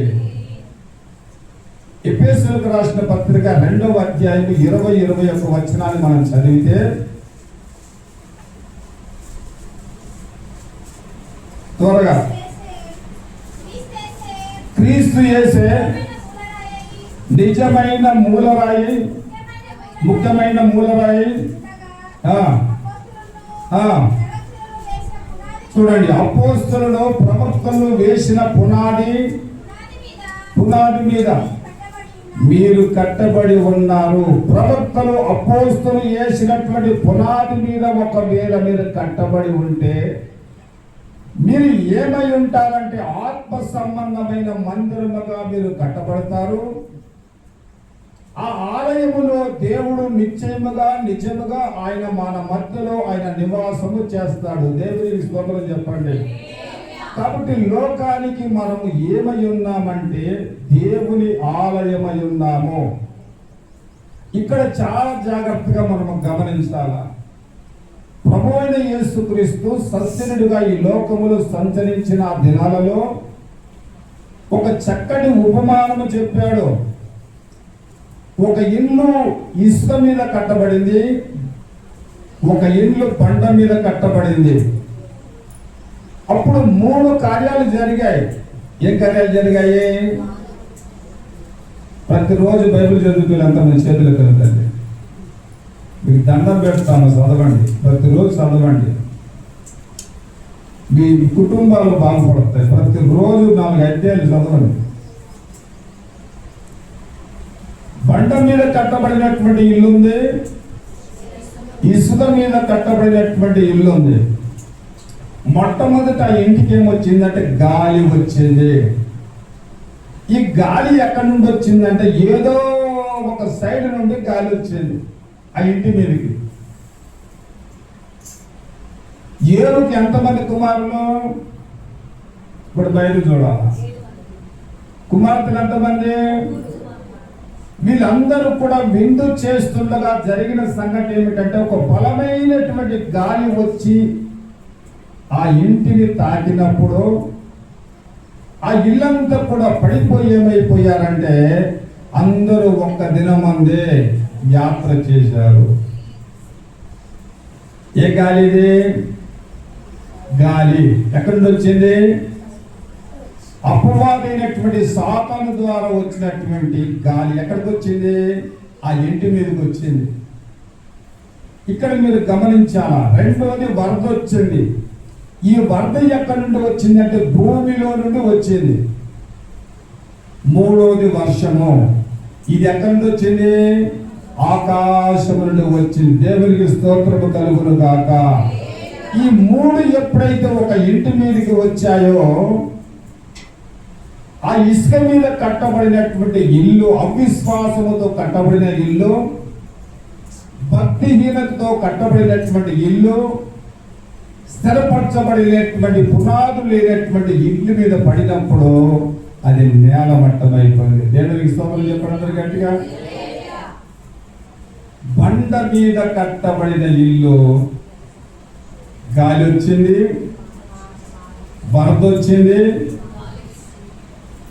ఎఫెసీయులకు రాసిన పత్రిక 2వ అధ్యాయం 20-21 వచనాన్ని మనం చదివితే, త్వరగా, క్రీస్తు యేసే నిజమైన మూలరాయి, ముఖ్యమైన మూలరాయి. చూడండి, అపోస్తలులు ప్రవక్తలు వేసిన పునాది మీద మీరు కట్టబడి ఉన్నారు. ప్రవక్తలు అపోస్తలు వేసినటువంటి పునాది మీద ఒకవేళ మీరు కట్టబడి ఉంటే మీరు ఏమై ఉంటారంటే ఆత్మ సంబంధమైన మందిరముగా మీరు కట్టబడతారు. ఆ ఆలయములో దేవుడు నిజముగా ఆయన మన మధ్యలో ఆయన నివాసము చేస్తాడు. దేవునికి స్తోత్రం చెప్పండి. కాబట్టి లోకానికి మనము ఏమై ఉన్నామంటే దేవుని ఆలయమై ఉన్నాము. ఇక్కడ చాలా జాగ్రత్తగా మనము గమనించాలా. ప్రభువైన యేసుక్రీస్తు సత్యనుడిగా ఈ లోకములో సంచరించిన దినాలలో ఒక చక్కటి ఉపమానము చెప్పాడు. ఒక ఇల్లు ఇసుక మీద కట్టబడింది, ఒక ఇల్లు బండ మీద కట్టబడింది. అప్పుడు 3 కార్యాలు జరిగాయి. ఏం కార్యాలు జరిగాయి? ప్రతిరోజు బైబిల్ చదువుకుని అంత మన చేతులు కలుగుతుంది. మీకు దండం పెడతాను, చదవండి. ప్రతిరోజు చదవండి. మీ కుటుంబాలు బాగుపడతాయి. ప్రతిరోజు 4 అధ్యాయాలు చదవండి. బండ మీద కట్టబడినటువంటి ఇల్లు ఉంది, ఇసుక మీద కట్టబడినటువంటి ఇల్లు ఉంది. మొట్టమొదట ఆ ఇంటికి ఏమొచ్చిందంటే గాలి వచ్చింది. ఈ గాలి ఎక్కడి నుండి వచ్చిందంటే ఏదో ఒక సైడ్ నుండి గాలి వచ్చింది ఆ ఇంటి మీదకి. ఏరుకి ఎంతమంది కుమారులు? ఇప్పుడు బయట చూడాలి. కుమార్తెలు ఎంతమంది? వీళ్ళందరూ కూడా విందు చేస్తుండగా జరిగిన సంగతి ఏమిటంటే ఒక బలమైనటువంటి గాలి వచ్చి ఆ ఇంటిని తాకినప్పుడు ఆ ఇల్లంతా కూడా పడిపోయి ఏమైపోయారంటే అందరూ ఒక్క దినమందే యాత్ర చేశారు. ఏ గాలి ఇది? గాలి ఎక్కడి నుండి వచ్చింది? అపవాదైనటువంటి సాతాను ద్వారా వచ్చినటువంటి గాలి ఎక్కడికి వచ్చింది? ఆ ఇంటి మీదకి వచ్చింది. ఇక్కడ మీరు గమనించాలా. రెండోది వరద వచ్చింది. ఈ వరద ఎక్కడి నుండి వచ్చింది అంటే భూమిలో నుండి వచ్చింది. మూడోది వర్షము. ఇది ఎక్కడి నుండి వచ్చింది? ఆకాశం నుండి వచ్చింది. దేవునికి స్తోత్రము కలుగును గాక. ఈ మూడు ఎప్పుడైతే ఒక ఇంటి మీదకి వచ్చాయో, ఆ ఇసుక మీద కట్టబడినటువంటి ఇల్లు, అవిశ్వాసముతో కట్టబడిన ఇల్లు, భక్తిహీనతతో కట్టబడినటువంటి ఇల్లు, స్థిరపరచబడినటువంటి పునాదులు లేనటువంటి ఇల్లు మీద పడినప్పుడు అది నేలమట్టమైపోయింది. దేవునికి స్తోత్రం చెప్పండి అందరూ గట్టిగా. బండ మీద కట్టబడిన ఇల్లు, గాలి వచ్చింది, వరద వచ్చింది,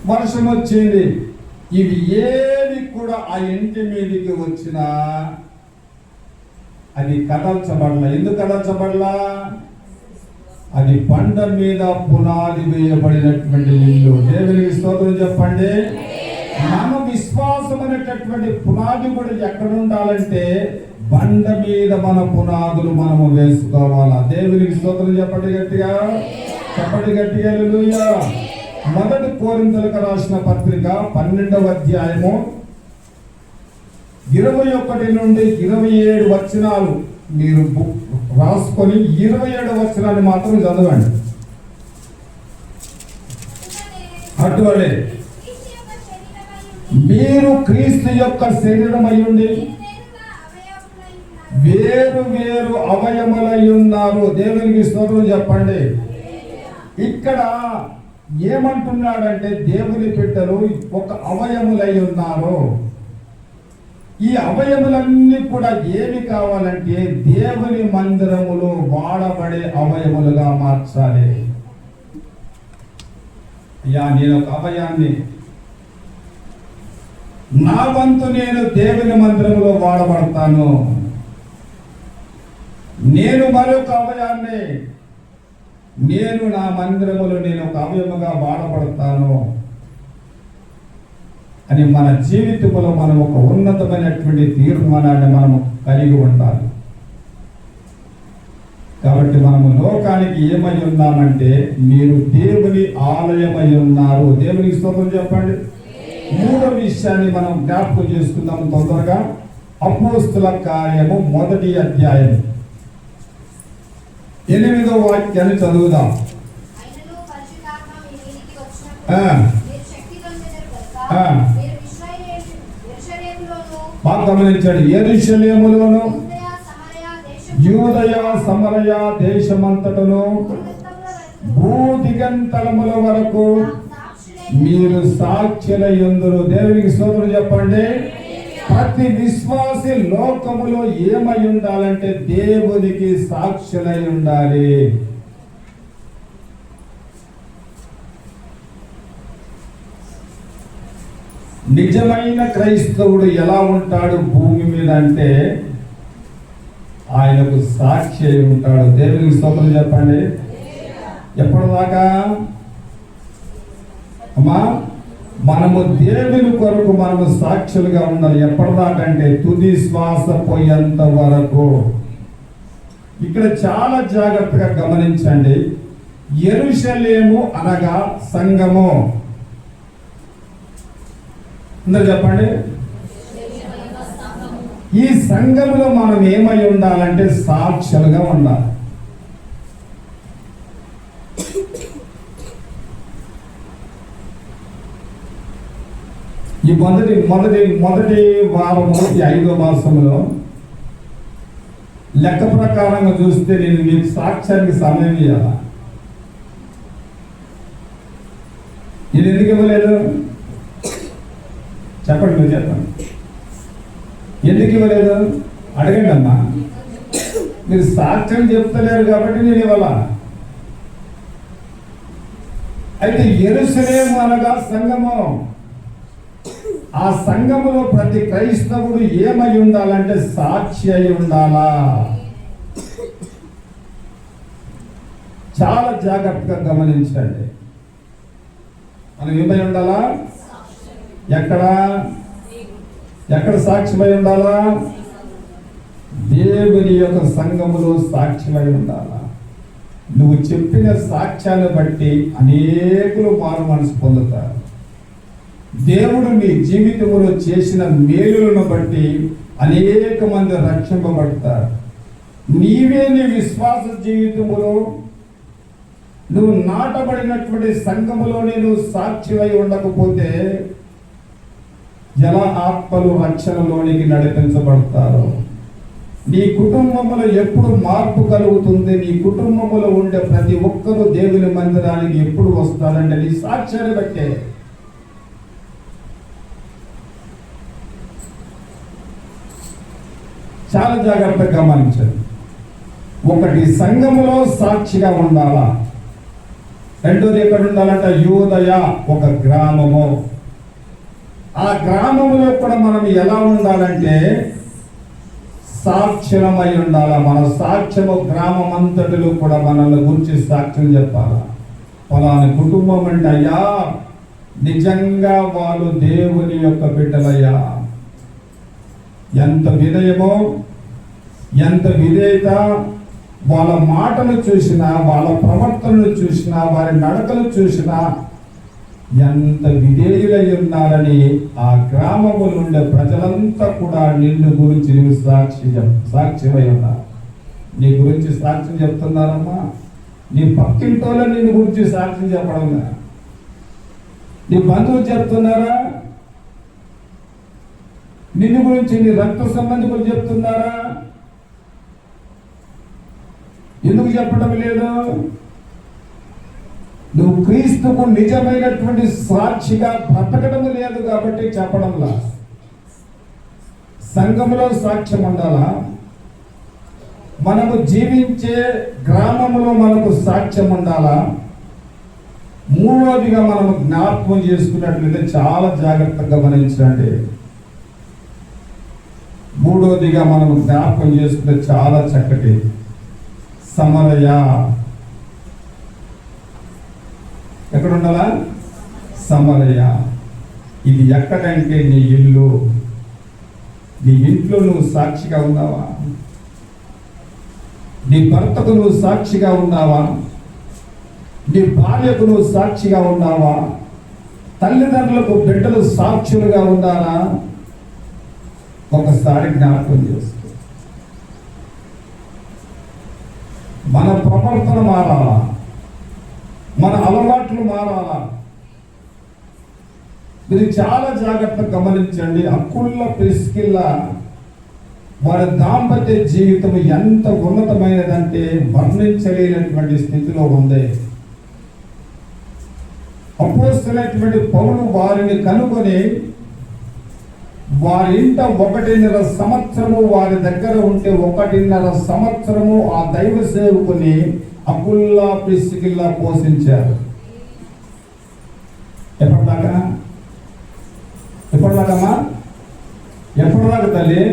వర్షం వచ్చింది. ఇవి ఏవి కూడా ఆ ఇంటి మీదకి వచ్చినా అది కదల్చబడలా. ఎందుకు కదల్చబడలా? అది బండ మీద పునాది వేయబడినటువంటి ఇల్లు. దేవునికి స్తోత్రం చెప్పండి. మన విశ్వాసం అనేటటువంటి పునాది కూడా ఎక్కడ ఉండాలంటే బండ మీద మన పునాదులు మనము వేసుకోవాలా. దేవునికి స్తోత్రం చెప్పండి గట్టిగా. చెప్పండి గట్టిగా హల్లెలూయా. మొదటి కొరింథీయులకు రాసిన పత్రిక 12వ అధ్యాయము 21 నుండి 27 వచనాలు మీరు రాసుకొని 27వ వచనాన్ని మాత్రం చదవండి. అటువలే మీరు క్రీస్తు యొక్క శరీరమై ఉండి వేరు వేరు అవయములై ఉన్నారు. దేవునికి స్తోత్రం చెప్పండి. ఇక్కడ ఏమంటున్నాడంటే దేవుని బిడ్డలు ఒక అవయములై ఉన్నారు. ఈ అవయములన్నీ కూడా ఏమి కావాలంటే దేవుని మందిరములో వాడబడే అవయములుగా మార్చాలి. అయ్యా, నేను ఒక అవయాన్ని, నా వంతు నేను దేవుని మందిరములో వాడబడతాను. నేను మరొక అవయాన్ని, నేను నా మందిరములో నేను ఒక అవయముగా వాడబడతాను అని మన జీవితంలో మనం ఒక ఉన్నతమైనటువంటి తీర్మానాన్ని మనము కలిగి ఉండాలి. కాబట్టి మనము లోకానికి ఏమై ఉన్నామంటే మీరు దేవుని ఆలయమై ఉన్నారు. దేవునికి స్తోత్రం చెప్పండి. మూడో విషయాన్ని మనం జ్ఞాపకం చేసుకుందాం తొందరగా. అపోస్తుల కార్యము 1వ అధ్యాయం 8వ వాక్యాన్ని చదువుదాం. గమనించండి. యెరూషలేములోను యూదయ సమరయ దేశమంతటను భూదిగంతలముల వరకు మీరు సాక్షులయ్యుందురు. దేవునికి స్తోత్రం చెప్పండి. ప్రతి విశ్వాసి లోకములో ఏమై ఉండాలంటే దేవునికి సాక్షులై ఉండాలి. నిజమైన క్రైస్తవుడు ఎలా ఉంటాడు భూమి మీద అంటే ఆయనకు సాక్షి అయి ఉంటాడు. దేవునికి స్తోత్రం చెప్పండి. ఎప్పటిదాకా అమ్మా మనము దేవుని కొరకు మనము సాక్షులుగా ఉండాలి. ఎప్పటిదాకా అంటే తుది శ్వాస పోయేంత వరకు. ఇక్కడ చాలా జాగ్రత్తగా గమనించండి. యెరూషలేము అనగా సంఘము. అందరూ చెప్పండి. ఈ సంఘములో మనం ఏమై ఉండాలంటే సాక్షులుగా ఉండాలి. ఈ మొదటి వారము, ఈ 5వ మాసంలో లెక్క ప్రకారంగా చూస్తే నేను మీకు సాక్ష్యానికి సమయం ఇవ్వాలా? నేను ఎందుకు ఇవ్వలేదు చెప్పండి. మీరు చెప్పండి, ఎందుకు ఇవ్వలేదు? అడగండి అమ్మా. మీరు సాక్ష్యం చెప్తలేరు కాబట్టి నేను ఇవ్వాలా? అయితే యెరూషలేము అనగా సంఘము. ఆ సంఘములో ప్రతి క్రైస్తవుడు ఏమై ఉండాలంటే సాక్షి అయి ఉండాలా. చాలా జాగ్రత్తగా గమనించండి. మనం ఏమై ఉండాలా? ఎక్కడ సాక్ష్యమై ఉండాలా? దేవుని యొక్క సంఘములో సాక్ష్యమై ఉండాలా. నువ్వు చెప్పిన సాక్ష్యాన్ని బట్టి అనేకులు మారు మనసు పొందుతారు. దేవుడు నీ జీవితంలో చేసిన మేలులను బట్టి అనేక మంది రక్షింపబడతారు. నీవే నీ విశ్వాస జీవితంలో నువ్వు నాటబడినటువంటి సంఘములోనే నువ్వు సాక్షివై ఉండకపోతే ఎలా ఆత్మలు రక్షణలోనికి నడిపించబడతారో. నీ కుటుంబంలో ఎప్పుడు మార్పు కలుగుతుంది? నీ కుటుంబంలో ఉండే ప్రతి ఒక్కరూ దేవుని మందిరానికి ఎప్పుడు వస్తారంటే నీ సాక్ష్యాన్ని బట్టే. చాలా జాగ్రత్తగా గమనించండి. ఒకటి, సంఘములో సాక్షిగా ఉండాలా. రెండోది ఎక్కడ ఉండాలంట? యూదయ, ఒక గ్రామము. ఆ గ్రామంలో కూడా మనం ఎలా ఉండాలంటే సాక్ష్యమై ఉండాలా. మన సాక్ష్యము గ్రామం అంతటిలో కూడా మనల్ని గురించి సాక్ష్యం చెప్పాలా. ఫలాని కుటుంబం అంటే అయ్యా నిజంగా వాళ్ళు దేవుని యొక్క బిడ్డలయ్యా. ఎంత వినయమో, ఎంత విధేయత, వాళ్ళ మాటలు చూసినా, వాళ్ళ ప్రవర్తనలు చూసినా, వారి నడకలు చూసినా ఎంత విధేయులై ఉన్నారని ఆ గ్రామము నుండి ప్రజలంతా కూడా నిన్ను గురించి నువ్వు సాక్ష్యమై ఉన్నారు. నీ గురించి సాక్ష్యం చెప్తున్నారమ్మా. నీ పక్కింటోళ్ళ నిన్ను గురించి సాక్ష్యం చెప్పడం, నీ బంధువులు చెప్తున్నారా? నిన్ను గురించి నీ రక్త సంబంధికులు చెప్తున్నారా? ఎందుకు చెప్పడం లేదు? నువ్వు క్రీస్తుకు నిజమైనటువంటి సాక్షిగా బ్రతకడం లేదు కాబట్టి చెప్పడంలా. సంఘములో సాక్ష్యం ఉండాలా. మనము జీవించే గ్రామంలో మనకు సాక్ష్యం ఉండాలా. మూడవదిగా మనము జ్ఞాపకం చేసుకున్నట్లయితే చాలా జాగ్రత్తగా గమనించండి. మూడవదిగా మనము జ్ఞాపకం చేసుకుంటే చాలా చక్కటి సమరయ. ఎక్కడ ఉండాలా? సమరయ. ఇది ఎక్కడంటే నీ ఇల్లు. నీ ఇంట్లో నువ్వు సాక్షిగా ఉన్నావా? నీ భర్తకు నువ్వు సాక్షిగా ఉన్నావా? నీ భార్యకు నువ్వు సాక్షిగా ఉన్నావా? తల్లిదండ్రులకు బిడ్డలు సాక్షులుగా ఉన్నారా? ఒకసారి జ్ఞాపకం చేసుకో. మన ప్రవర్తన మారాలా, మన అలవాట్లు మారాలా. మీరు చాలా జాగ్రత్తగా గమనించండి. అక్కుళ్ళ ప్రిస్కిల్ల వారి దాంపత్య జీవితం ఎంత ఉన్నతమైనదంటే వర్ణించలేనటువంటి స్థితిలో ఉంది. అపోస్తలుడైనటువంటి పౌలు వారిని కనుగొని వారి ఇంట 1.5 సంవత్సరము వారి దగ్గర ఉంటే 1.5 సంవత్సరము ఆ దైవ సేవకుని అకుల్లా ప్రిస్కిల్లా పోషించారు. ఎప్పటిదాకా తల్లి?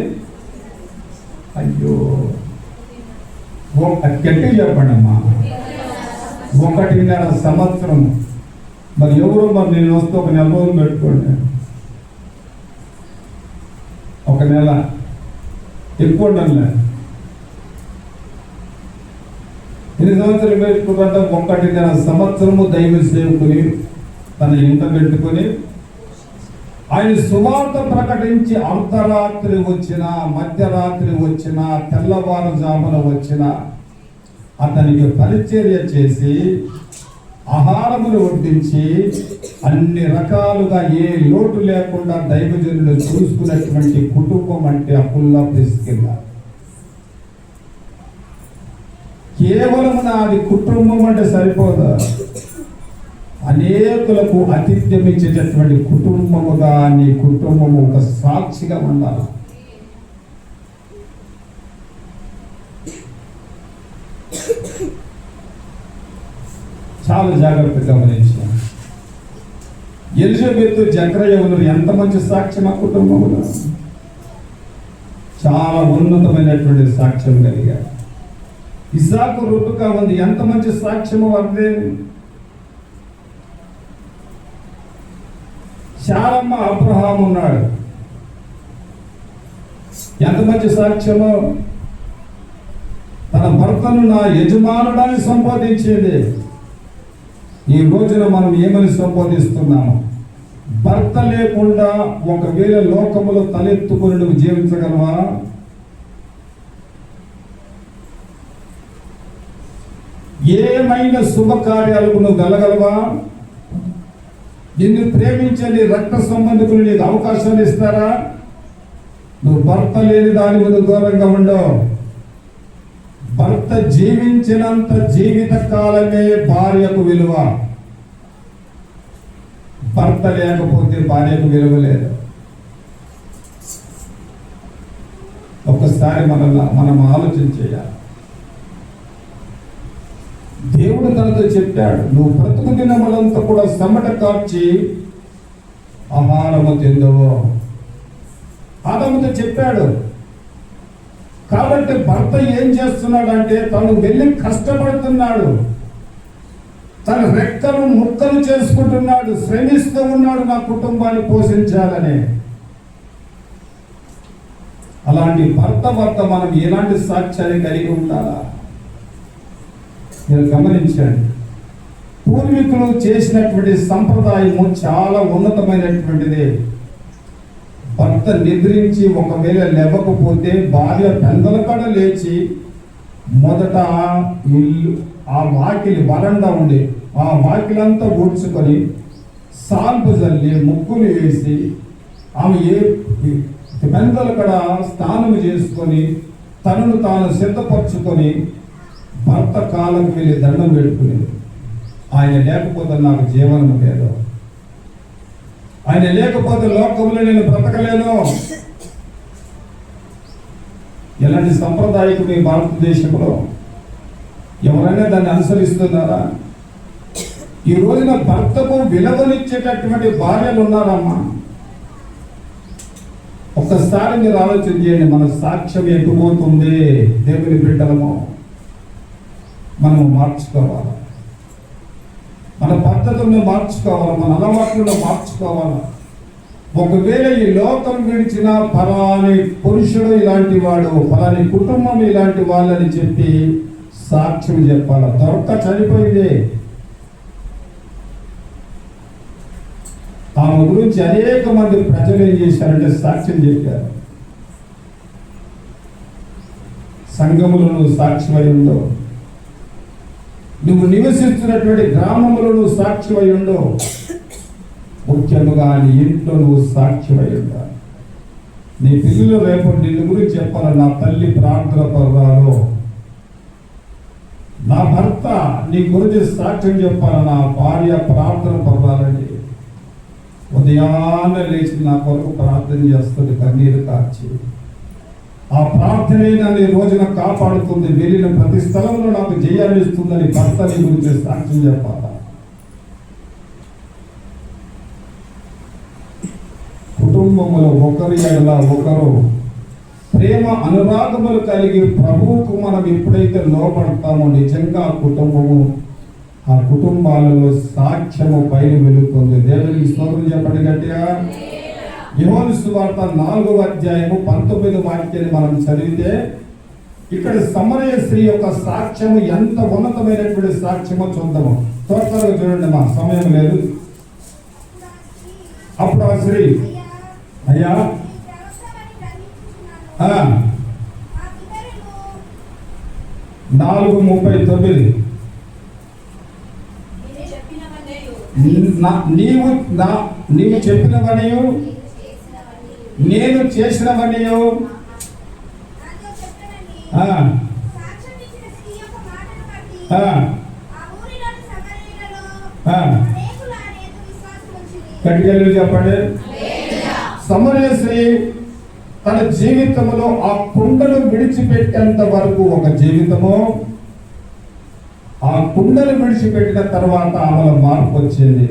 అయ్యో గట్టి చెప్పండి అమ్మా. 1.5 సంవత్సరం. మరి ఎవరో మరి నేను వస్తే 1 నెల రోజులు పెట్టుకోండి. 1 నెల ఎక్కువ ఉండాలి. ఎన్ని సంవత్సరాలు పెట్టుకుంటే 1.5 సంవత్సరము దైవ సేవకుని తన ఇంట పెట్టుకుని ఆయన సువార్త ప్రకటించి అర్ధరాత్రి వచ్చినా, మధ్యరాత్రి వచ్చినా, తెల్లవారుజామున వచ్చినా అతనికి పరిచర్య చేసి ఆహారమును వడ్డించి అన్ని రకాలుగా ఏ లోటు లేకుండా దైవజనులు చూసుకున్నటువంటి కుటుంబం అంటే అకుల్లా ప్రిస్కిల్ల. కేవలం నాది కుటుంబం అంటే సరిపోదా, అనేకులకు ఆతిథ్యం ఇచ్చేటటువంటి కుటుంబముగా నీ కుటుంబము ఒక సాక్షిగా ఉండాలి. చాలా జాగ్రత్తగా గమనించాను. ఎలిజబెత్ జకరయ్య ఎంత మంచి సాక్ష్యం ఆ కుటుంబంలో, చాలా ఉన్నతమైనటువంటి సాక్ష్యం కలిగారు. ఇస్సాకు రుబ్కా ఉంది, ఎంత మంచి సాక్ష్యము వారిదే. శారమ్మ అబ్రహాం ఉన్నాడు, ఎంత మంచి సాక్ష్యమో. తన భర్తను నా యజమానుడాన్ని సంపాదించేది. ఈ రోజున మనం ఏమని సంపాదిస్తున్నాము? భర్త లేకుండా ఒకవేళ లోకములో తలెత్తుకొని నువ్వు జీవించగలవా? ఏమైనా శుభకార్యాలకు నువ్వు వెళ్ళగలవా? నిన్ను ప్రేమించే నీ రక్త సంబంధికులు నీకు అవకాశాలు ఇస్తారా? నువ్వు భర్త లేని దాని మీద దూరంగా ఉండవు. భర్త జీవించినంత జీవిత కాలమే భార్యకు విలువ. భర్త లేకపోతే భార్యకు విలువ లేదు. ఒక్కసారి మనం ఆలోచన చేయాలి. దేవుడు తనతో చెప్పాడు, నువ్వు బ్రతుకు దినములంతా కూడా చెమట కార్చి ఆహారము తిందవో. ఆదాముతో చెప్పాడు. కాబట్టి భర్త ఏం చేస్తున్నాడంటే తను వెళ్ళి కష్టపడుతున్నాడు, తన రెక్కలు ముక్కలు చేసుకుంటున్నాడు, శ్రమిస్తూ ఉన్నాడు నా కుటుంబాన్ని పోషించాలని. అలాంటి భర్త మనం ఎలాంటి సాక్ష్యాన్ని కలిగి ఉండాలా? మీరు గమనించండి. పూర్వీకులు చేసినటువంటి సంప్రదాయము చాలా ఉన్నతమైనటువంటిది. భర్త నిద్రించి ఒకవేళ లేవకపోతే భార్య పెందల కడ లేచి మొదట ఇల్లు ఆ వాకిలి వరండా ఉండి ఆ వాకిలంతా ఊడ్చుకొని సాల్పు జల్లి ముగ్గులు వేసి ఆమె పెందల కడ స్నానం చేసుకొని తనను తాను సిద్ధపరచుకొని భర్త కాలంకి వెళ్ళి దండం పెట్టుకునేది. ఆయన లేకపోతే నాకు జీవనం లేదు, ఆయన లేకపోతే లోకంలో నేను బ్రతకలేను. ఎలాంటి సంప్రదాయకు మీ భారతదేశంలో ఎవరైనా దాన్ని అనుసరిస్తున్నారా? ఈ రోజున భర్తకు విలువనిచ్చేటటువంటి భార్యలు ఉన్నారమ్మా. ఒక్కసారి మీరు ఆలోచన చేయండి, మన సాక్ష్యం ఎటుపోతుంది? దేవుని బిడ్డలము మనము మార్చుకోవాలి, మన పద్ధతులను మార్చుకోవాలి, మన అలవాట్లను మార్చుకోవాలి. ఒకవేళ ఈ లోకం విడిచిన ఫలాని పురుషుడు ఇలాంటి వాడు, ఫలాని కుటుంబం ఇలాంటి వాళ్ళని చెప్పి సాక్ష్యం చెప్పాలి. దొరక చనిపోయింది. ఆమె గురించి అనేక మంది ప్రజలు ఏం చేశారంటే సాక్ష్యం చెప్పారు. సంఘములో నువ్వు సాక్ష్యమై ఉండవు, నువ్వు నివసిస్తున్నటువంటి గ్రామంలో నువ్వు సాక్ష్యమై ఉండవు, ముఖ్యంగా నీ ఇంట్లో నువ్వు సాక్ష్యమై ఉండాలి. నీ పిల్లలు రేపు నిన్ను గురించి చెప్పాలి, నా తల్లి ప్రార్థన పర్వాలో, నా భర్త నీ గురించి సాక్ష్యం చెప్పాలి, నా భార్య ప్రార్థన పర్వాలని. ఉదయాన్నే లేచి నా కొరకు ప్రార్థన చేస్తుంది కన్నీరు కార్చి. ఆ ప్రార్థనే నన్ను ఈ రోజున కాపాడుతుంది, వెళ్ళిన ప్రతి స్థలంలో నాకు జయాన్ని ఇస్తుందని భర్త నీ గురించి సాక్ష్యం చెప్పాలా. కుటుంబంలో ఒకరి ఎడల ఒకరు ప్రేమ అనురాగములు కలిగి ప్రభువుకు మనం ఎప్పుడైతే లోపడతామో నిజంగా ఆ కుటుంబాలలో సాక్ష్యము పైన వెలుగుతుంది. దేవునికి స్తోత్రం చెప్పండి గట్టిగా. యోహాను సువార్త 4వ అధ్యాయము 19వ వాక్యాన్ని మనం చదివితే ఇక్కడ సమరయ స్త్రీ యొక్క సాక్ష్యము ఎంత ఉన్నతమైనటువంటి సాక్ష్యమో చూద్దాము. త్వరగా చూడండి, మా సమయం లేదు. అప్పుడు ఆ స్త్రీ, అయ్యా 4:39 నీవు చెప్పినవనియు నేను చేసినవనియు గట్టిగా చెప్పండి. సమరయ స్త్రీ తన జీవితంలో ఆ కుండను విడిచిపెట్టేంత వరకు ఒక జీవితము, ఆ కుండను విడిచిపెట్టిన తర్వాత ఆమెలో మార్పు వచ్చింది.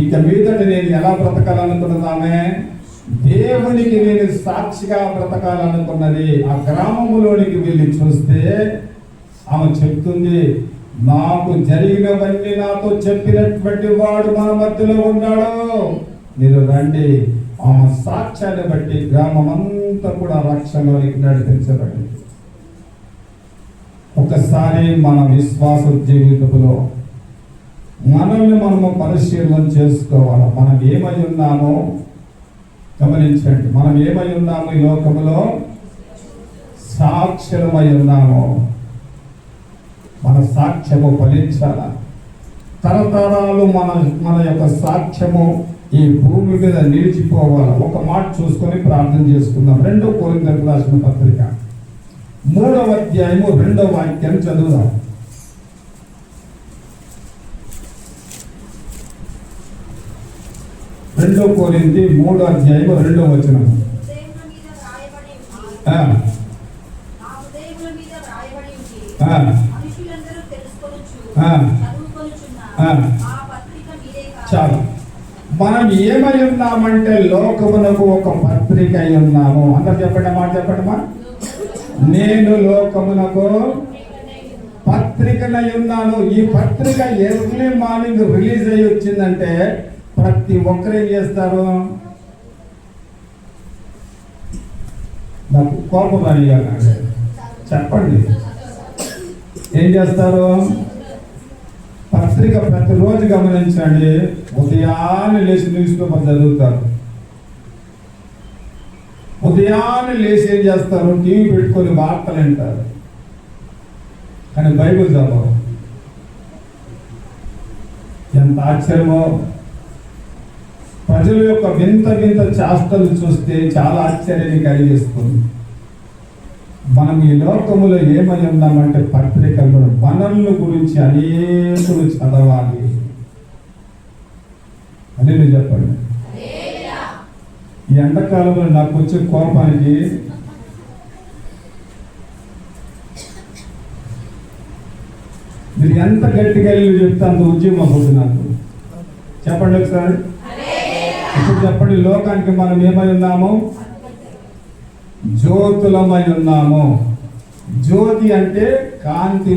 ఇక మీదట నేను ఎలా బ్రతకాలనుకున్నదామే, దేవునికి నేను సాక్షిగా బ్రతకాలనుకున్నది. ఆ గ్రామములోనికి వెళ్ళి చూస్తే ఆమె చెప్తుంది, నాకు జరిగినవన్నీ నాతో చెప్పినటువంటి వాడు మన మధ్యలో ఉన్నాడు, మీరు రండి. ఆమె సాక్ష్యాన్ని బట్టి గ్రామం అంతా కూడా రక్షణలోనికి నడిపించబడింది. ఒకసారి మన విశ్వాస జీవితంలో మనల్ని మనము పరిశీలన చేసుకోవాలి. మనం ఏమై ఉన్నామో గమనించండి. మనం ఏమై ఉన్నాము? ఈ లోకములో సాక్షులమై ఉన్నాము. మన సాక్ష్యము ఫలించాల. తరతరాలు మన యొక్క సాక్ష్యము ఈ భూమి మీద నిలిచిపోవాలి. ఒక మాట చూసుకొని ప్రార్థన చేసుకుందాం. 2 కొరింథీయులకు రాసిన పత్రిక 3వ అధ్యాయము 2వ వాక్యం చదువుదాం. 2 కొరింథీ 3వ అధ్యాయము 2వ వచనం. చాలు. మనం ఏమై ఉన్నామంటే లోకమునకు ఒక పత్రిక అయి ఉన్నాము. అందరు చెప్పండి, మాట చెప్పండి మా. నేను లోకమునకు పత్రికనై ఉన్నాను. ఈ పత్రిక ఎర్లీ మార్నింగ్ రిలీజ్ అయ్యి వచ్చిందంటే ప్రతి ఒక్కరు ఏం చేస్తారు? నాకు కోపం అడిగాను, చెప్పండి. ఏం చేస్తారు? పత్రిక ప్రతిరోజు గమనించండి. ఉదయాన్నే లేచి న్యూస్ పేపర్ చదువుతారు. ఉదయాన్నే లేచి ఏం చేస్తారు? టీవీ పెట్టుకొని వార్తలు వింటారు, కానీ బైబిల్ చదవరు. ఎంత ఆశ్చర్యమో! ప్రజల యొక్క వింత వింత చేష్టలు చూస్తే చాలా ఆశ్చర్యాన్ని కలిగిస్తుంది. మనం ఈ లోకములో ఏమై ఉన్నామంటే పత్రికలు వనరుల గురించి అనేకులు చదవాలి. అని నేను చెప్పండి. ఈ ఎండాకాలంలో నాకు వచ్చే కోపానికి మీరు ఎంత గట్టిగా చెప్తే అంత ఉద్యమం అవుతుంది నాకు. చెప్పండి ఒకసారి. ఇప్పుడు చెప్పండి, లోకానికి మనం ఏమై ఉన్నాము? జ్యోతులమై ఉన్నాము. జ్యోతి అంటే కాంతి